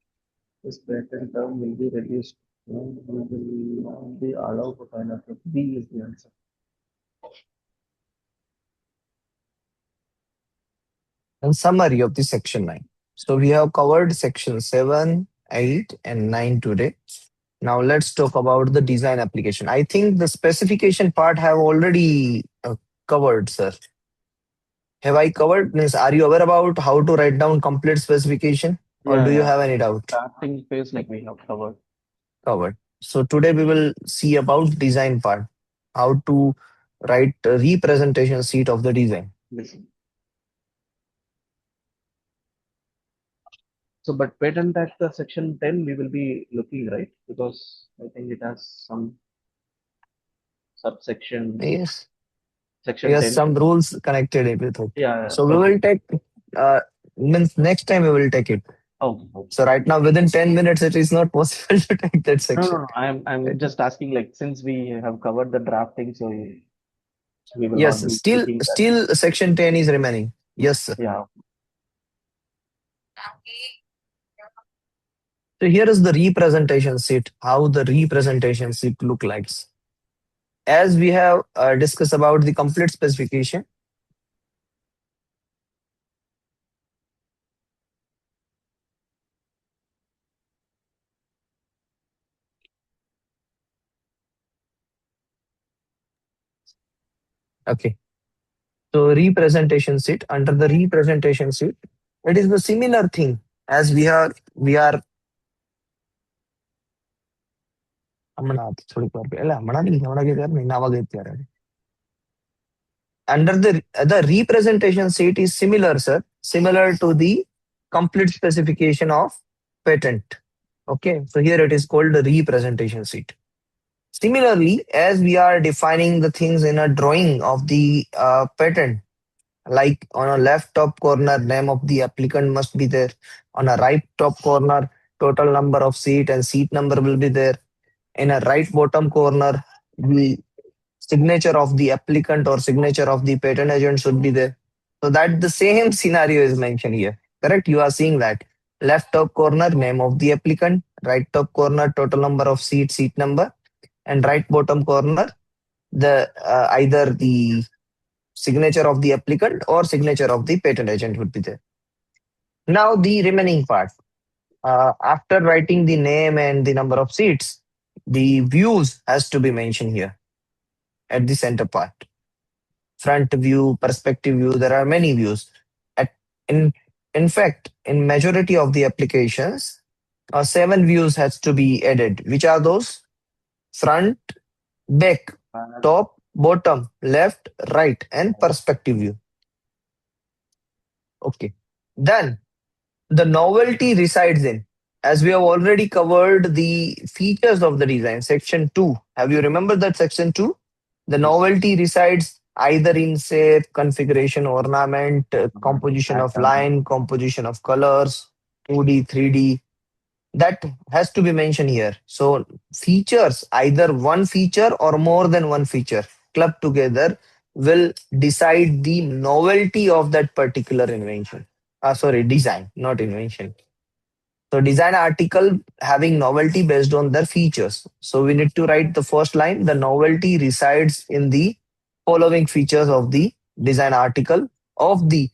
His patent term will be reduced. And he will not be allowed to file a B is the answer. And summary of the section 9. So we have covered section 7, 8, and 9 today. Now let's talk about the design application. I think the specification part have already covered, sir. Have I covered? Means, are you aware about how to write down complete specification, or Yeah, do you yeah. have any doubt? Starting phase like we have covered. Covered. So today we will see about design part, how to write a representation sheet of the design. Listen. So, but patent act section 10 we will be looking right because I think it has some subsection Yes, section yes, 10. some rules connected with it. Yeah. So we Okay. will take. Uh, Means next time we will take it. Okay. Okay. So right now, within 10 minutes, it is not possible to take that No, no, section. no. I'm Right. just asking like since we have covered the drafting, so we will Yes, not be still, taking that. still, section 10 is remaining. Yes, sir. Yeah. So here is the representation sheet. How the representation sheet look like. As we have discussed about the complete specification. Okay. So representation sheet. Under the representation sheet, it is the similar thing as we are under the representation sheet is similar, sir, similar to the complete specification of patent. Okay, so here it is called the representation sheet. Similarly, as we are defining the things in a drawing of the patent, like on a left top corner, name of the applicant must be there. On a right top corner, total number of seat and seat number will be there. In a right bottom corner, the signature of the applicant or signature of the patent agent should be there. So that the same scenario is mentioned here. Correct? You are seeing that. Left top corner, name of the applicant. Right top corner, total number of seats, seat number. And right bottom corner, the either the signature of the applicant or signature of the patent agent would be there. Now the remaining part. After writing the name and the number of seats, the views has to be mentioned here at the center part. Front view, perspective view, there are many views. At, in, in fact, in majority of the applications, seven views has to be added. Which are those? Front, back, Back, top, bottom, left, right, and perspective view. Okay. Then the novelty resides in, as we have already covered the features of the design, section 2. Have you remembered that section 2? The yes, yes. novelty resides either in shape, configuration, ornament, composition of Pattern. line, composition of colors, 2D, 3D. That has to be mentioned here. So features, either one feature or more than one feature clubbed together will decide the novelty of that particular invention. Sorry, design, not invention. So design article having novelty based on their features. So we need to write the first line. The novelty resides in the following features of the design article of the.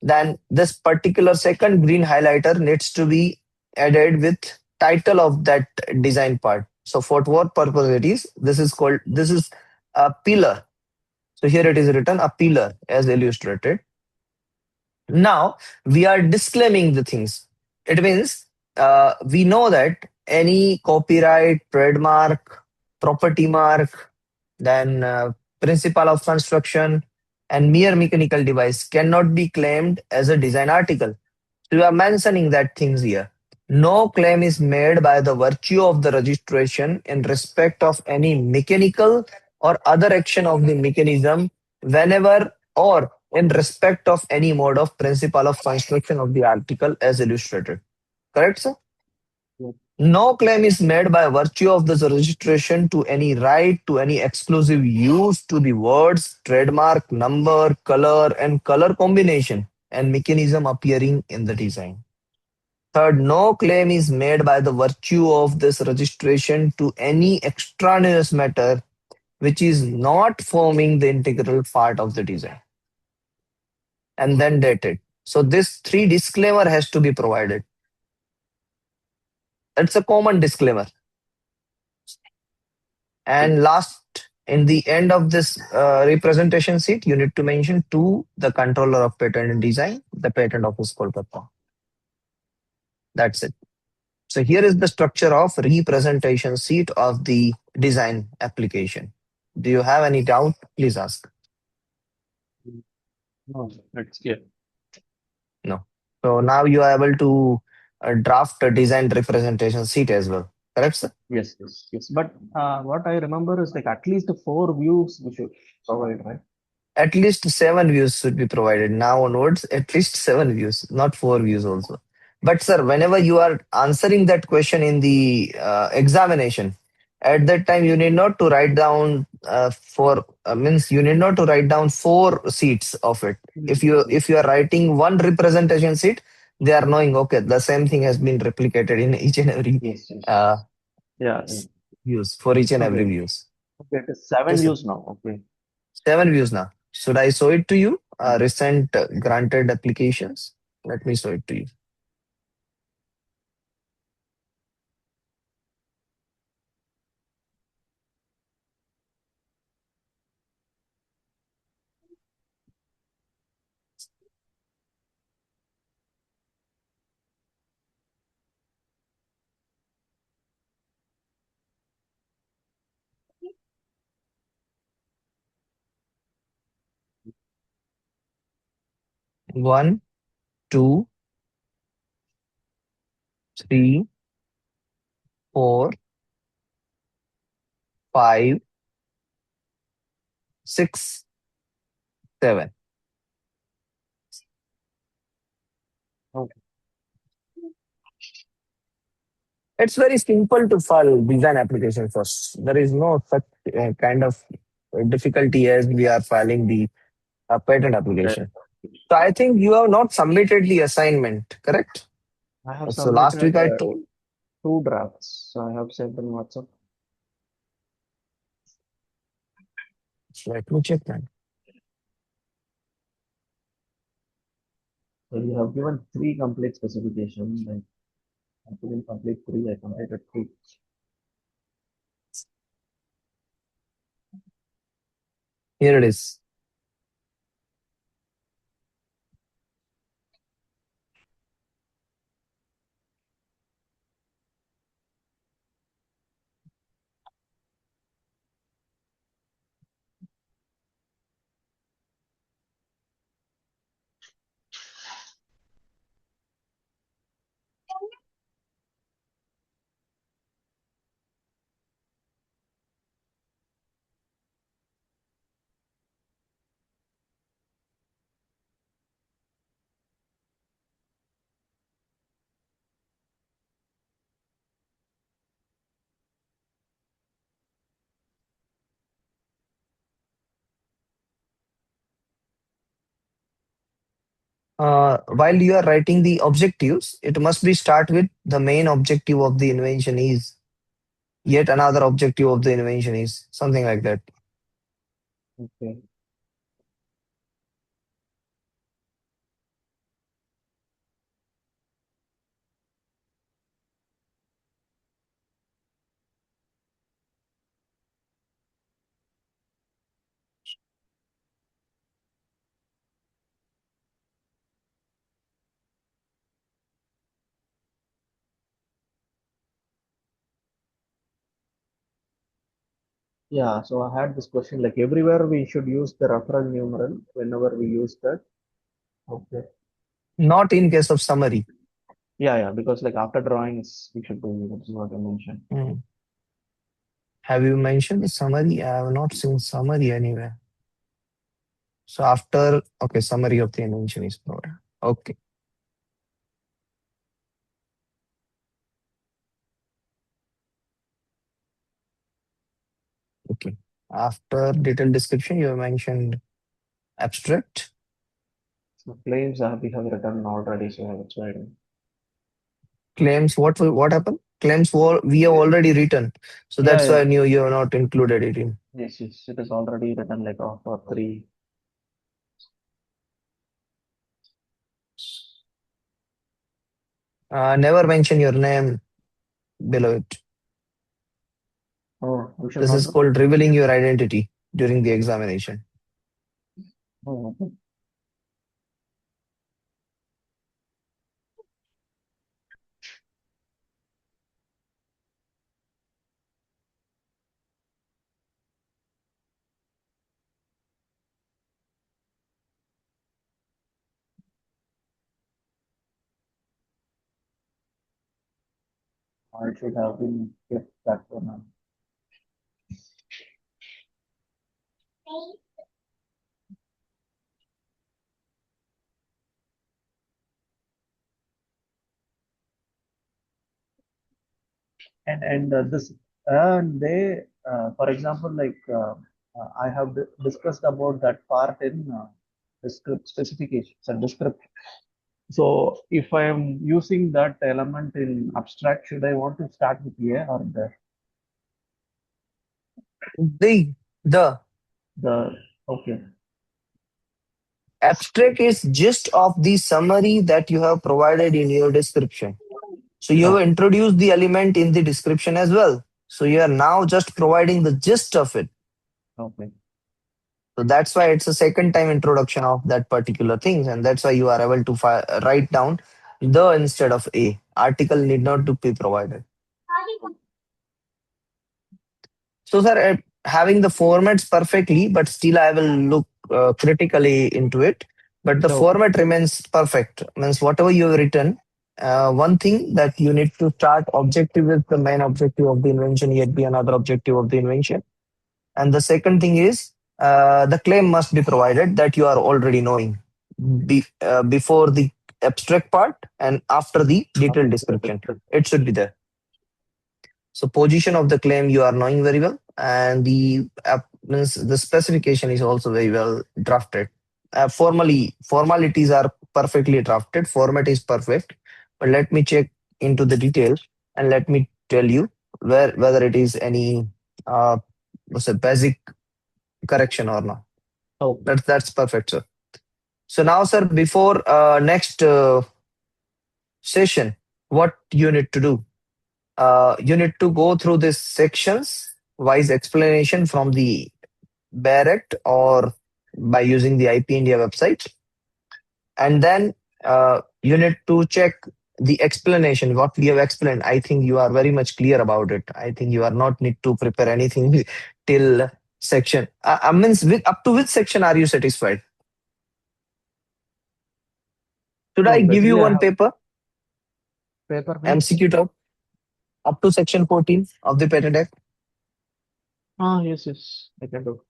Then this particular second green highlighter needs to be added with title of that design part. So for what purpose it is? This is a pillar. So here it is written a pillar as illustrated. Now we are disclaiming the things. It means we know that any copyright, trademark, property mark, then principle of construction, and mere mechanical device cannot be claimed as a design article. So we are mentioning that things here. No claim is made by the virtue of the registration in respect of any mechanical or other action of the mechanism whenever or in respect of any mode of principle of construction of the article as illustrated. Correct, sir? Yes, No claim is made by virtue of this registration to any right to any exclusive use to the words, trademark, number, color, and color combination and mechanism appearing in the design. Third, no claim is made by the virtue of this registration to any extraneous matter which is not forming the integral part of the design, and then dated. So this three disclaimer has to be provided. That's a common disclaimer. yes, And last, in the end of this representation sheet, you need to mention to the controller of patent and design, the patent office Kolkata. That's it. So here is the structure of representation sheet of the design application. Do you have any doubt? Please ask. no, it's clear. No. So now you are able to draft a design representation sheet as well. Correct, sir? Yes, yes, yes. But what I remember is like at least four views we should provide, right? At least seven views should be provided. Now onwards, at least seven views, not four views also. But sir, whenever you are answering that question in the examination, at that time you need not to write down four means you need not to write down four seats of it. Mm, If you are writing one representation seat, they are knowing okay the same thing has been replicated in each and every yes, yes, uh, yes. Yeah, yeah. views for each and every Okay. views. Okay, it is seven Yes, sir. views now. Okay. Seven views now. Should I show it to you? Mm. Recent granted applications. Let me show it to you. 1, 2, 3, 4, 5, 6, 7. Okay. It's very simple to file design application first. There is no such kind of difficulty as we are filing the patent Okay. application. So I think you have not submitted the assignment, correct? I have So last submitted week I told. two drafts. So I have sent in WhatsApp. Let me check that. So you have given three complete specifications. Like I couldn't complete three. I completed three. Here it is. While you are writing the objectives, it must be start with the main objective of the invention is yet another objective of the invention is something like that. Okay. Yeah. So I had this question. Like everywhere, we should use the referral numeral whenever we use that. Okay. Not in case of summary. Yeah, yeah. Because like after drawings, we should do that's what I mentioned. Hmm. Have you mentioned the summary? I have not seen summary anywhere. So after, okay, summary of the invention is provided. Okay, okay. After detailed description, you have mentioned abstract. So claims we have written already. So that's why. Claims, what happened? Claims we have already written. So Yeah, that's why yeah. you have not included it in. Yes, yes. It is already written like for three. Never mention your name below it. Oh, we should This not is do. called revealing your identity during the examination. Oh, okay. I should have been kept that one. And this and they for example I have discussed about that part in the script specifications and description. So if I am using that element in abstract, should I want to start with a or The the okay. abstract is gist of the summary that you have provided in your description. So you Oh, have introduced the element in the description as well. So you are now just providing the gist of it. okay. So that's why it's a second time introduction of that particular things, and that's why you are able to write down the instead of a. Article need not to be provided. So sir, having the formats perfectly, but still I will look critically into it. But the Okay. format remains perfect. Means whatever you have written, one thing that you need to start objective is the main objective of the invention, yet be another objective of the invention. And the second thing is the claim must be provided that you are already knowing before the abstract part and after the detailed description. It should be there. So position of the claim you are knowing very well, and means the specification is also very well drafted. Formalities are perfectly drafted. Format is perfect, but let me check into the details and let me tell you whether it is any what's a basic correction or not. Okay. That's perfect, sir. So now, sir, before next session, what you need to do? You need to go through this sections wise explanation from the Barrett or by using the IP India website, and then you need to check the explanation what we have explained. I think you are very much clear about it. I think you are not need to prepare anything till section. I mean, up to which section are you satisfied? Should No, I give you basically I one have paper paper means. MCQ talk up to section 14 of the Patent Act? Ah, yes, yes, I can do.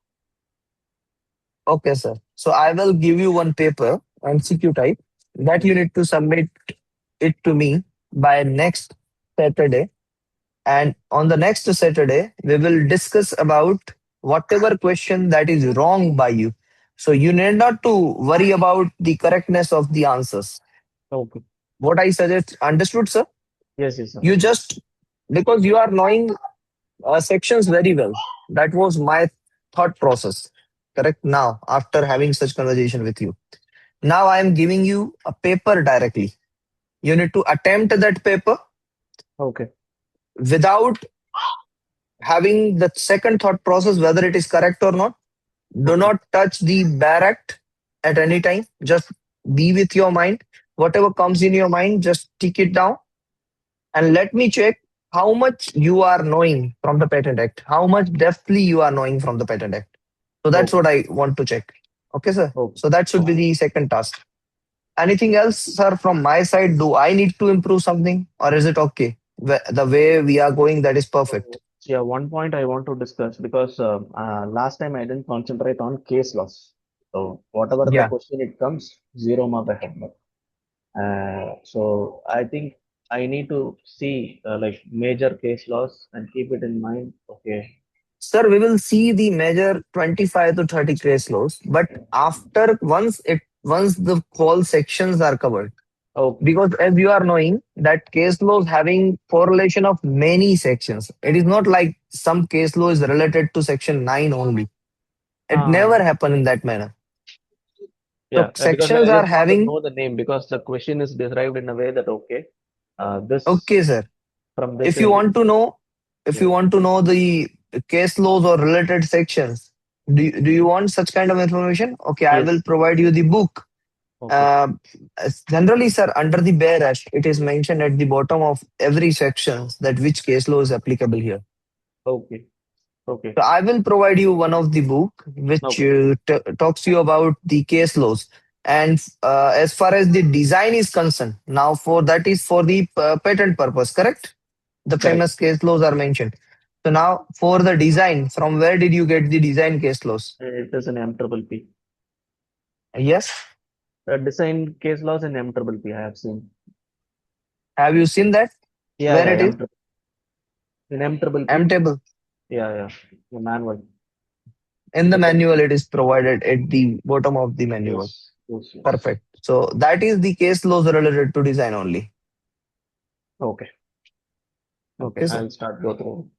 Okay, sir. So I will give you one paper, MCQ type, that you need to submit it to me by next Saturday. And on the next Saturday, we will discuss about whatever question that is wrong by you. So you need not to worry about the correctness of the answers. Okay. What I suggest, understood, sir? Yes, yes, You understood. just, because you are knowing sections very well. That was my thought process. Correct now, after having such conversation with you. Now I am giving you a paper directly. You need to attempt that paper Okay. without having the second thought process whether it is correct or not. Do Okay. not touch the barract at any time. Just be with your mind. Whatever comes in your mind, just tick it down and let me check how much you are knowing from the Patent Act, how much deftly you are knowing from the Patent Act. So that's Okay. what I want to check. Okay, sir. Okay. So that should be Okay. the second task. Anything else, sir, from my side? Do I need to improve something or is it okay? The way we are going, that is perfect. Yeah, one point I want to discuss because last time I didn't concentrate on case loss. So whatever the Yeah. question it comes, 0 mark I have. So I think I need to see like major case loss and keep it in mind. Okay. Sir, we will see the measure 25 to 30 case laws, but after once the whole sections are covered. Okay. Because as you are knowing that case laws having correlation of many sections. It is not like some case law is related to section 9 only. It Uh, never happen in that manner. So yeah, because sections I are just want to having, know the name because the question is derived in a way that okay, this okay, sir. from this If you unit. want to know, if Yeah. you want to know the case laws or related sections, do you want such kind of information? Okay, I will Yes. provide you the book. Okay. Uh, Generally, sir, under the Bare Act, it is mentioned at the bottom of every section that which case law is applicable here. Okay. Okay. So I will provide you one of the book which Okay. talks to you about the case laws. And as far as the design is concerned, now for that is for the patent purpose, correct? The Correct. famous case laws are mentioned. So now for the design, from where did you get the design case laws? It is an M triple P. Yes. Design case laws in M triple P. I have seen. Have you seen that? Yeah, Where yeah, it is? in M triple M P. table. Yeah, yeah. The manual. In the Design. manual, it is provided at the bottom of the manual. Yes. Yes. Yes. Perfect. So that is the case laws related to design only. Okay. Okay. Okay, sir. I'll start go through.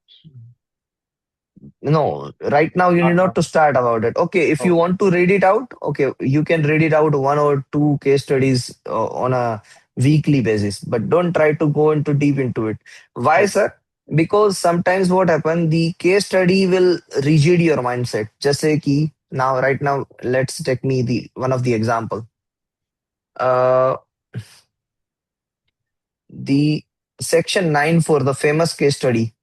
No, right now you need Not not now. to start about it. Okay, if you Okay. want to read it out, okay, you can read it out one or two case studies on a weekly basis, but don't try to go into deep into it. Why, Okay. sir? Because sometimes what happen, the case study will rigid your mindset. Just say ki now, right now, let's take me the one of the example. Uh, the section 9 for the famous case study.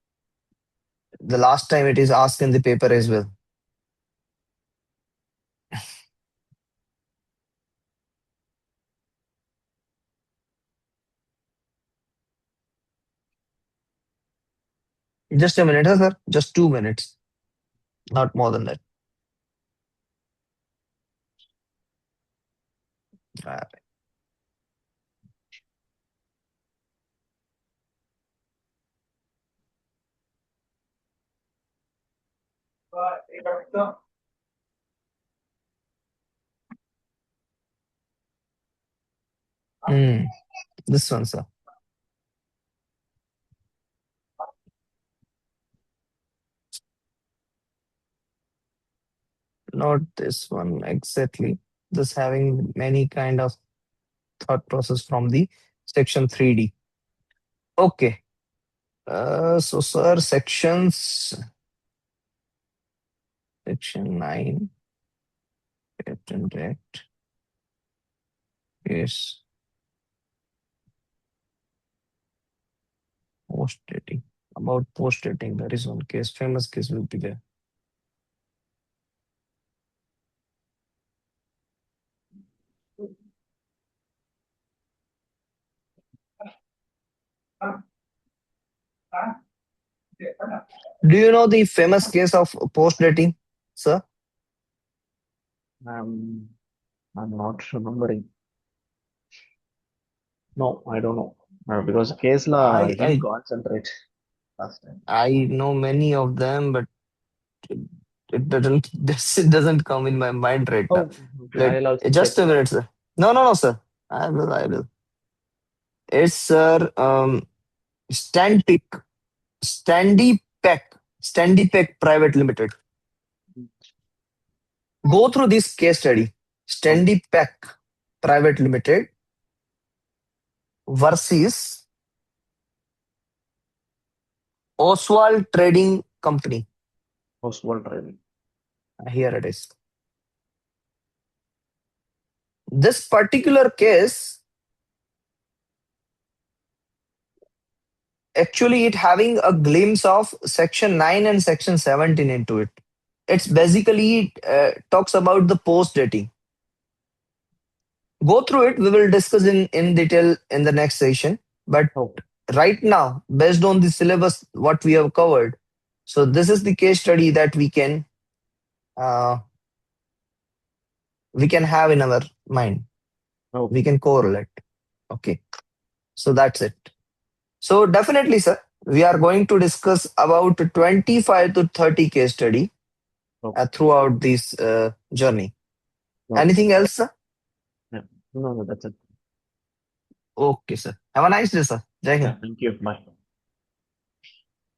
The last time it is asked in the paper as well. Just a minute, sir. Just 2 minutes. Not more than that. Uh, hmm. This one, sir. Not this one exactly. This having many kind of thought process from the section 3D. Okay. So, sir, section 9, patent act. Yes. Post dating. About post dating, there is one case, famous case will be there. Do you know the famous case of post dating, sir? I'm not remembering. No, I don't know. Because case law, I I didn't I concentrate last time. I know many of them, but it, it doesn't it doesn't come in my mind right now. Oh, okay. Let I'll also check. just a minute, sir. No, no, no, sir. I will. It's sir Stantic Standy Peck Private Limited. Go through this case study. Okay. Standy Peck Private Limited versus Oswald Trading Company. Post-world training. Here it is. This particular case, actually, it having a glimpse of section 9 and section 17 into it. It's basically talks about the post dating. Go through it. We will discuss in detail in the next session. But Okay. right now, based on the syllabus, what we have covered, so this is the case study that uh, we can have in our mind. We Okay. can correlate. Okay. So that's it. So definitely, sir, we are going to discuss about 25 to 30 case study Okay. throughout this journey. Okay. Anything else, sir? Yeah. No, that's it. Okay, sir. Have a nice day, sir. Jai Yeah. Hind. Thank you. Bye.